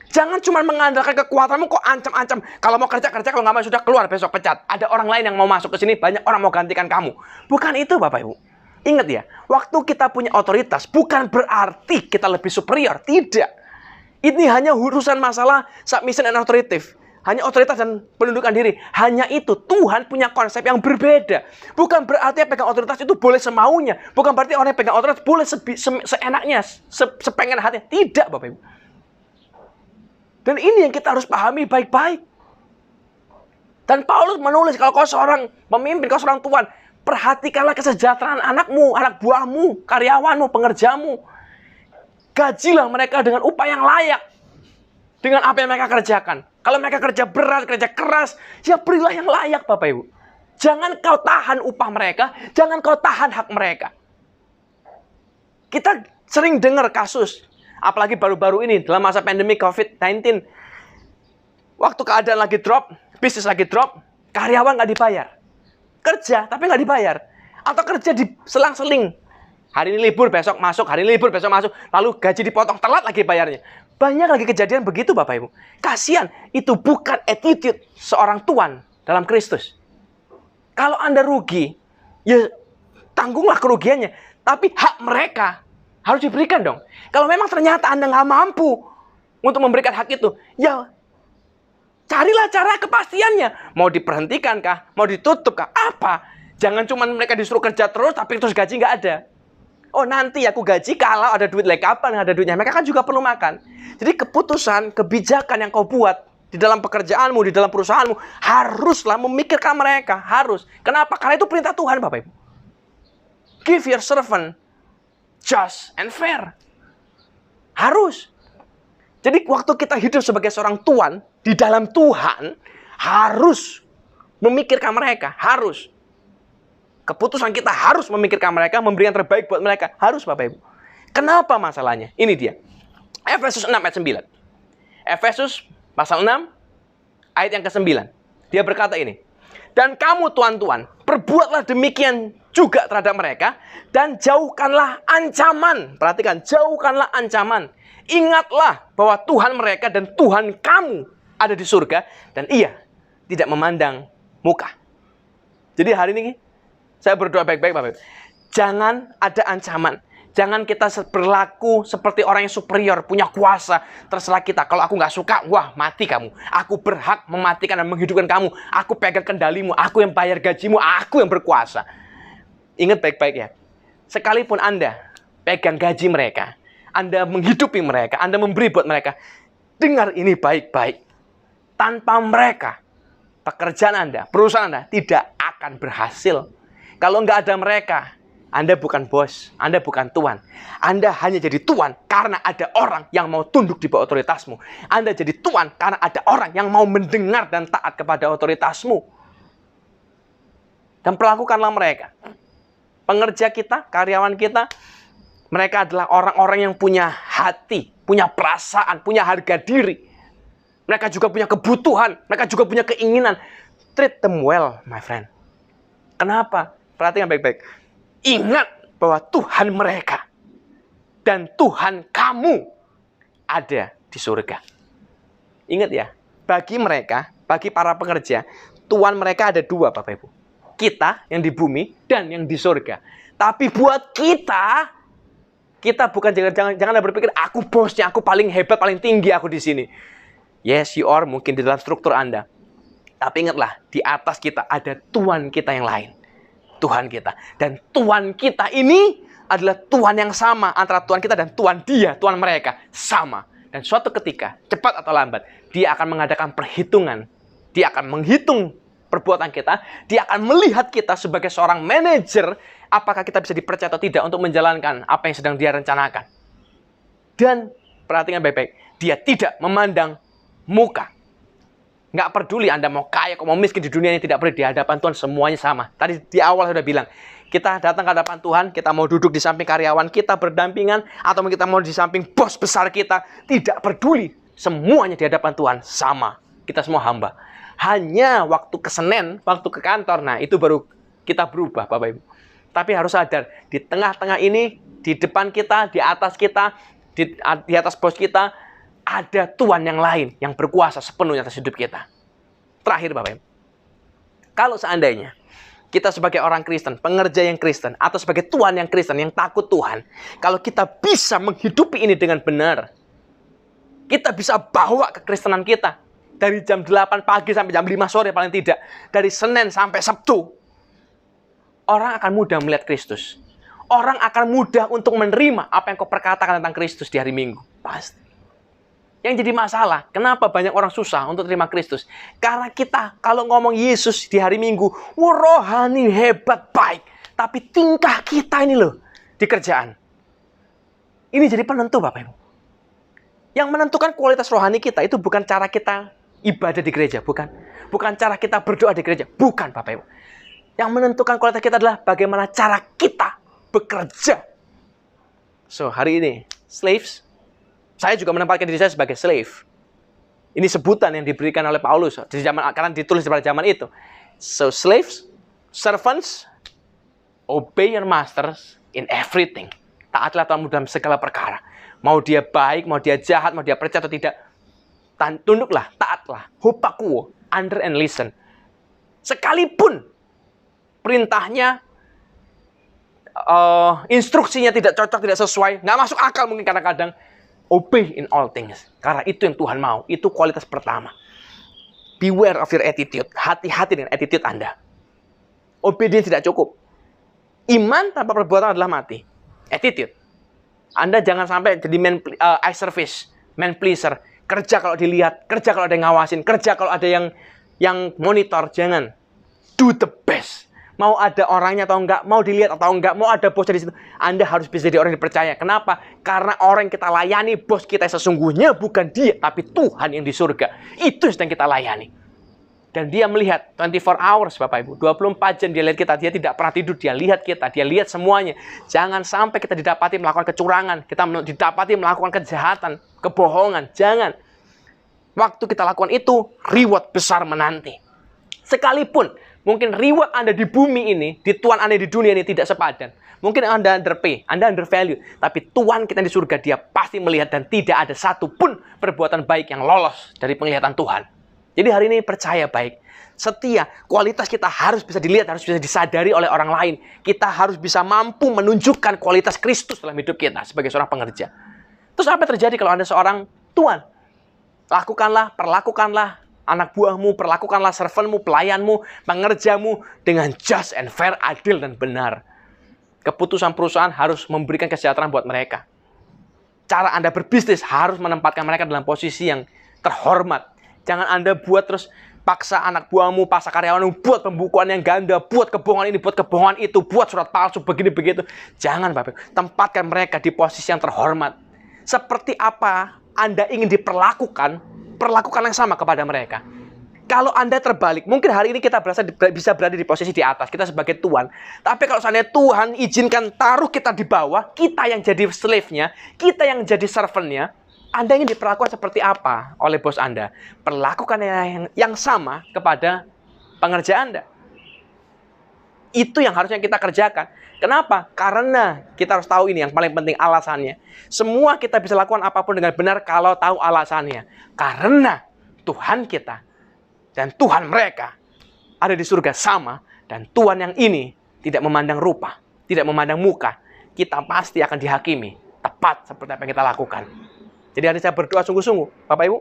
Jangan cuma mengandalkan kekuatanmu, kok ancam-ancam. Kalau mau kerja, kalau nggak mau sudah keluar, besok pecat. Ada orang lain yang mau masuk ke sini, banyak orang mau gantikan kamu. Bukan itu Bapak Ibu. Ingat ya, waktu kita punya otoritas, bukan berarti kita lebih superior. Tidak. Ini hanya urusan masalah submission and authoritative. Hanya otoritas dan penundukan diri. Hanya itu, Tuhan punya konsep yang berbeda. Bukan berarti yang pegang otoritas itu boleh semaunya. Bukan berarti orang yang pegang otoritas boleh seenaknya, sepengen hatinya. Tidak Bapak Ibu. Dan ini yang kita harus pahami baik-baik. Dan Paulus menulis, kalau kau seorang pemimpin, kau seorang tuan, perhatikanlah kesejahteraan anakmu, anak buahmu, karyawanmu, pengerjamu. Gajilah mereka dengan upah yang layak. Dengan apa yang mereka kerjakan. Kalau mereka kerja berat, kerja keras, ya berilah yang layak Bapak Ibu. Jangan kau tahan upah mereka, jangan kau tahan hak mereka. Kita sering dengar kasus, apalagi baru-baru ini dalam masa pandemi COVID-19. Waktu keadaan lagi drop, bisnis lagi drop, karyawan nggak dibayar. Kerja, tapi nggak dibayar. Atau kerja di selang-seling. Hari ini libur, besok masuk. Hari ini libur, besok masuk. Lalu gaji dipotong, telat lagi bayarnya. Banyak lagi kejadian begitu Bapak Ibu. Kasihan, itu bukan attitude seorang tuan dalam Kristus. Kalau Anda rugi, ya tanggunglah kerugiannya. Tapi hak mereka harus diberikan dong. Kalau memang ternyata Anda nggak mampu untuk memberikan hak itu, ya carilah cara kepastiannya. Mau diberhentikan kah? Mau ditutup kah? Apa? Jangan cuma mereka disuruh kerja terus, tapi terus gaji nggak ada. Oh nanti aku gaji kalau ada duit lagi. Kapan ada duitnya? Mereka kan juga perlu makan. Jadi keputusan, kebijakan yang kau buat di dalam pekerjaanmu, di dalam perusahaanmu, haruslah memikirkan mereka. Harus. Kenapa? Karena itu perintah Tuhan Bapak Ibu. Give your servant just and fair. Harus. Jadi waktu kita hidup sebagai seorang tuan di dalam Tuhan, harus memikirkan mereka. Harus. Keputusan kita harus memikirkan mereka, memberi yang terbaik buat mereka. Harus Bapak Ibu. Kenapa masalahnya? Ini dia. Efesus 6 ayat 9. Efesus pasal 6 ayat yang ke-9. Dia berkata ini. Dan kamu tuan-tuan, perbuatlah demikian juga terhadap mereka. Dan jauhkanlah ancaman. Perhatikan, jauhkanlah ancaman. Ingatlah bahwa Tuhan mereka dan Tuhan kamu ada di surga. Dan ia tidak memandang muka. Jadi hari ini saya berdoa baik-baik Bapak Ibu. Jangan ada ancaman. Jangan kita berlaku seperti orang yang superior, punya kuasa. Terserah kita. Kalau aku nggak suka, wah mati kamu. Aku berhak mematikan dan menghidupkan kamu. Aku pegang kendalimu. Aku yang bayar gajimu. Aku yang berkuasa. Ingat baik-baik ya. Sekalipun Anda pegang gaji mereka, Anda menghidupi mereka, Anda memberi buat mereka. Dengar ini baik-baik. Tanpa mereka, pekerjaan Anda, perusahaan Anda tidak akan berhasil. Kalau nggak ada mereka, Anda bukan bos, Anda bukan tuan. Anda hanya jadi tuan karena ada orang yang mau tunduk di bawah otoritasmu. Anda jadi tuan karena ada orang yang mau mendengar dan taat kepada otoritasmu. Dan perlakukanlah mereka. Pengerja kita, karyawan kita, mereka adalah orang-orang yang punya hati, punya perasaan, punya harga diri. Mereka juga punya kebutuhan, mereka juga punya keinginan. Treat them well, my friend. Kenapa? Perhatikan baik-baik. Ingat bahwa Tuhan mereka dan Tuhan kamu ada di surga. Ingat ya, bagi mereka, bagi para pekerja, Tuhan mereka ada dua Bapak Ibu. Kita yang di bumi dan yang di surga. Tapi buat kita bukan jangan berpikir aku bosnya, aku paling hebat, paling tinggi aku di sini. Yes, you are mungkin di dalam struktur Anda. Tapi ingatlah, di atas kita ada Tuhan kita yang lain. Tuhan kita. Dan Tuhan kita ini adalah Tuhan yang sama antara Tuhan kita dan Tuhan dia, Tuhan mereka. Sama. Dan suatu ketika, cepat atau lambat, dia akan mengadakan perhitungan. Dia akan menghitung perbuatan kita. Dia akan melihat kita sebagai seorang manajer. Apakah kita bisa dipercaya atau tidak untuk menjalankan apa yang sedang dia rencanakan. Dan perhatikan baik-baik. Dia tidak memandang muka. Nggak peduli Anda mau kaya, mau miskin di dunia ini, tidak peduli. Di hadapan Tuhan semuanya sama. Tadi di awal saya sudah bilang, kita datang ke hadapan Tuhan, kita mau duduk di samping karyawan kita berdampingan, atau kita mau di samping bos besar kita, tidak peduli. Semuanya di hadapan Tuhan sama. Kita semua hamba. Hanya waktu ke Senin, waktu ke kantor, nah itu baru kita berubah Bapak Ibu. Tapi harus sadar, di tengah-tengah ini, di depan kita, di atas kita, di atas bos kita, ada Tuhan yang lain yang berkuasa sepenuhnya atas hidup kita. Terakhir Bapak Ibu, kalau seandainya kita sebagai orang Kristen, pengerja yang Kristen, atau sebagai tuan yang Kristen, yang takut Tuhan, kalau kita bisa menghidupi ini dengan benar, kita bisa bawa kekristenan kita dari jam 8 pagi sampai jam 5 sore paling tidak, dari Senin sampai Sabtu, orang akan mudah melihat Kristus. Orang akan mudah untuk menerima apa yang kau perkatakan tentang Kristus di hari Minggu. Pasti. Yang jadi masalah, kenapa banyak orang susah untuk terima Kristus? Karena kita kalau ngomong Yesus di hari Minggu, rohani, hebat, baik. Tapi tingkah kita ini loh, di kerjaan. Ini jadi penentu Bapak Ibu. Yang menentukan kualitas rohani kita itu bukan cara kita ibadah di gereja, bukan. Bukan cara kita berdoa di gereja, bukan Bapak Ibu. Yang menentukan kualitas kita adalah bagaimana cara kita bekerja. So, hari ini, slaves, saya juga menempatkan diri saya sebagai slave. Ini sebutan yang diberikan oleh Paulus di zaman, karena ditulis pada zaman itu. So slaves, servants, obey your masters in everything. Taatlah Tuhanmu dalam segala perkara. Mau dia baik, mau dia jahat, mau dia percaya atau tidak. Tunduklah, taatlah. Hupakuo, under and listen. Sekalipun perintahnya, instruksinya tidak cocok, tidak sesuai, nggak masuk akal mungkin kadang-kadang, obey in all things. Karena itu yang Tuhan mau. Itu kualitas pertama. Beware of your attitude. Hati-hati dengan attitude Anda. Obedience tidak cukup. Iman tanpa perbuatan adalah mati. Attitude. Anda jangan sampai jadi eye service, man pleaser. Kerja kalau dilihat, kerja kalau ada yang ngawasin, kerja kalau ada yang monitor. Jangan. Do the best. Mau ada orangnya atau enggak, mau dilihat atau enggak, mau ada bosnya di situ. Anda harus bisa jadi orang yang dipercaya. Kenapa? Karena orang yang kita layani, bos kita sesungguhnya bukan dia, tapi Tuhan yang di surga. Itu yang sedang kita layani. Dan dia melihat 24 hours, Bapak Ibu. 24 jam dia lihat kita. Dia tidak pernah tidur. Dia lihat kita. Dia lihat semuanya. Jangan sampai kita didapati melakukan kecurangan. Kita didapati melakukan kejahatan, kebohongan. Jangan. Waktu kita lakukan itu, reward besar menanti. Sekalipun mungkin reward Anda di bumi ini, di Tuhan Anda di dunia ini tidak sepadan. Mungkin Anda underpay, Anda undervalue. Tapi Tuhan kita di surga, dia pasti melihat dan tidak ada satupun perbuatan baik yang lolos dari penglihatan Tuhan. Jadi hari ini percaya baik, setia, kualitas kita harus bisa dilihat, harus bisa disadari oleh orang lain. Kita harus bisa mampu menunjukkan kualitas Kristus dalam hidup kita sebagai seorang pengerja. Terus apa yang terjadi kalau Anda seorang tuan? Lakukanlah, perlakukanlah anak buahmu, perlakukanlah servantmu, pelayanmu, pengerjamu dengan just and fair, adil dan benar. Keputusan perusahaan harus memberikan kesejahteraan buat mereka. Cara Anda berbisnis harus menempatkan mereka dalam posisi yang terhormat. Jangan Anda buat terus paksa anak buahmu, paksa karyawanmu, buat pembukuan yang ganda, buat kebohongan ini, buat kebohongan itu, buat surat palsu, begini-begitu. Jangan, Bapak. Tempatkan mereka di posisi yang terhormat. Seperti apa Anda ingin diperlakukan, perlakukan yang sama kepada mereka. Kalau Anda terbalik, mungkin hari ini kita bisa berada di posisi di atas, kita sebagai tuan. Tapi kalau seandainya Tuhan izinkan taruh kita di bawah, kita yang jadi slave-nya, kita yang jadi servant-nya, Anda ingin diperlakukan seperti apa oleh bos Anda? Perlakukan yang sama kepada pengerja Anda. Itu yang harusnya kita kerjakan. Kenapa? Karena kita harus tahu ini yang paling penting alasannya. Semua kita bisa lakukan apapun dengan benar kalau tahu alasannya. Karena Tuhan kita dan Tuhan mereka ada di surga sama. Dan Tuhan yang ini tidak memandang rupa, tidak memandang muka. Kita pasti akan dihakimi tepat seperti apa yang kita lakukan. Jadi hari saya berdoa sungguh-sungguh, Bapak Ibu,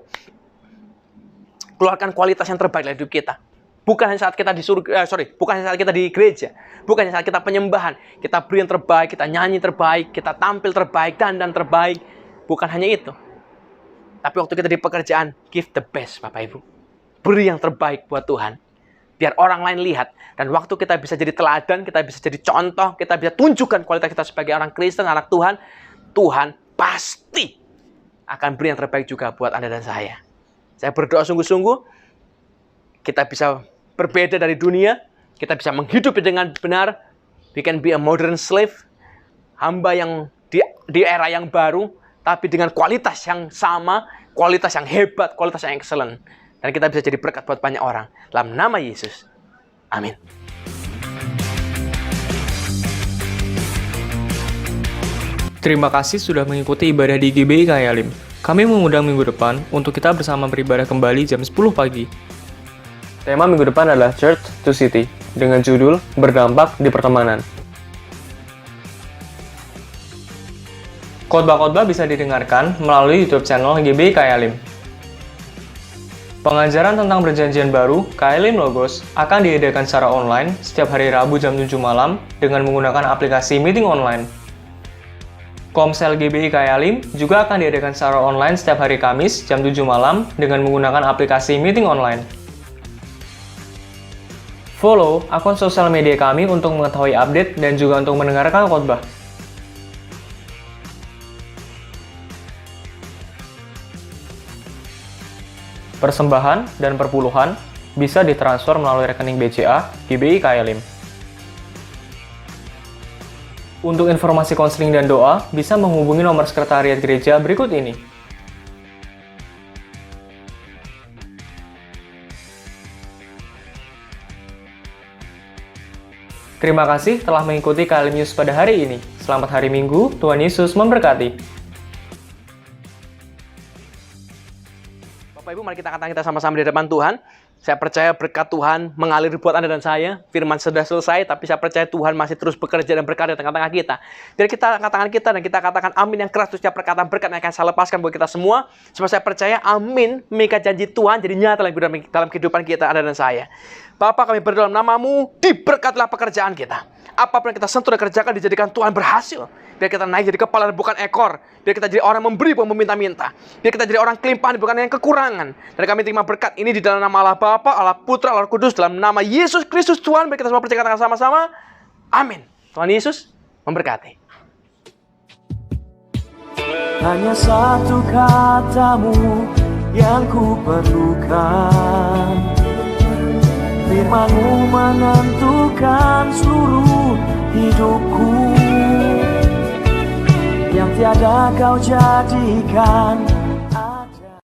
keluarkan kualitas yang terbaik dari hidup kita. Bukan hanya saat kita di surga, bukan hanya saat kita di gereja, bukan hanya saat kita penyembahan, kita beri yang terbaik, kita nyanyi terbaik, kita tampil terbaik, dandan terbaik. Bukan hanya itu. Tapi waktu kita di pekerjaan, give the best, Bapak Ibu. Beri yang terbaik buat Tuhan. Biar orang lain lihat. Dan waktu kita bisa jadi teladan, kita bisa jadi contoh, kita bisa tunjukkan kualitas kita sebagai orang Kristen, anak Tuhan, Tuhan pasti akan beri yang terbaik juga buat Anda dan saya. Saya berdoa sungguh-sungguh, kita bisa berbeda dari dunia, kita bisa menghidupi dengan benar, we can be a modern slave, hamba yang di era yang baru, tapi dengan kualitas yang sama, kualitas yang hebat, kualitas yang excellent. Dan kita bisa jadi berkat buat banyak orang. Dalam nama Yesus. Amin. Terima kasih sudah mengikuti ibadah di GBI Kayalim. Kami mengundang minggu depan untuk kita bersama beribadah kembali jam 10 pagi. Tema minggu depan adalah Church to City, dengan judul Berdampak di Pertemanan. Khotbah-khotbah bisa didengarkan melalui YouTube channel GBI Kayalim. Pengajaran tentang perjanjian baru, Kayalim Logos, akan diadakan secara online setiap hari Rabu jam 7 malam dengan menggunakan aplikasi meeting online. Komsel GBI Kayalim juga akan diadakan secara online setiap hari Kamis jam 7 malam dengan menggunakan aplikasi meeting online. Follow akun sosial media kami untuk mengetahui update dan juga untuk mendengarkan khotbah. Persembahan dan perpuluhan bisa ditransfer melalui rekening BCA GBI Kayalim. Untuk informasi konseling dan doa, bisa menghubungi nomor sekretariat gereja berikut ini. Terima kasih telah mengikuti Kayalim News pada hari ini. Selamat hari Minggu, Tuhan Yesus memberkati. Bapak Ibu, mari kita katakan kita sama-sama di depan Tuhan. Saya percaya berkat Tuhan mengalir buat Anda dan saya. Firman sudah selesai, tapi saya percaya Tuhan masih terus bekerja dan berkarya di tengah-tengah kita. Jadi kita katakan kita dan kita katakan amin yang keras. Setiap perkataan berkat yang akan saya lepaskan buat kita semua. Sebab saya percaya amin mengikat janji Tuhan jadi nyata dalam kehidupan kita, Anda dan saya. Bapa, kami berdoa dalam nama-Mu, diberkatilah pekerjaan kita. Apapun yang kita sentuh dan kerjakan dijadikan Tuhan berhasil. Biar kita naik jadi kepala dan bukan ekor. Biar kita jadi orang memberi bukan meminta-minta. Biar kita jadi orang kelimpahan bukan yang kekurangan. Dan kami terima berkat ini di dalam nama Allah Bapa, Allah Putra, Allah Kudus, dalam nama Yesus Kristus Tuhan. Biar kita semua percaya katakan sama-sama. Amin. Tuhan Yesus memberkati. Hanya satu katamu yang ku perlukan, firman-Mu menentukan seluruh hidupku, yang tiada kau jadikan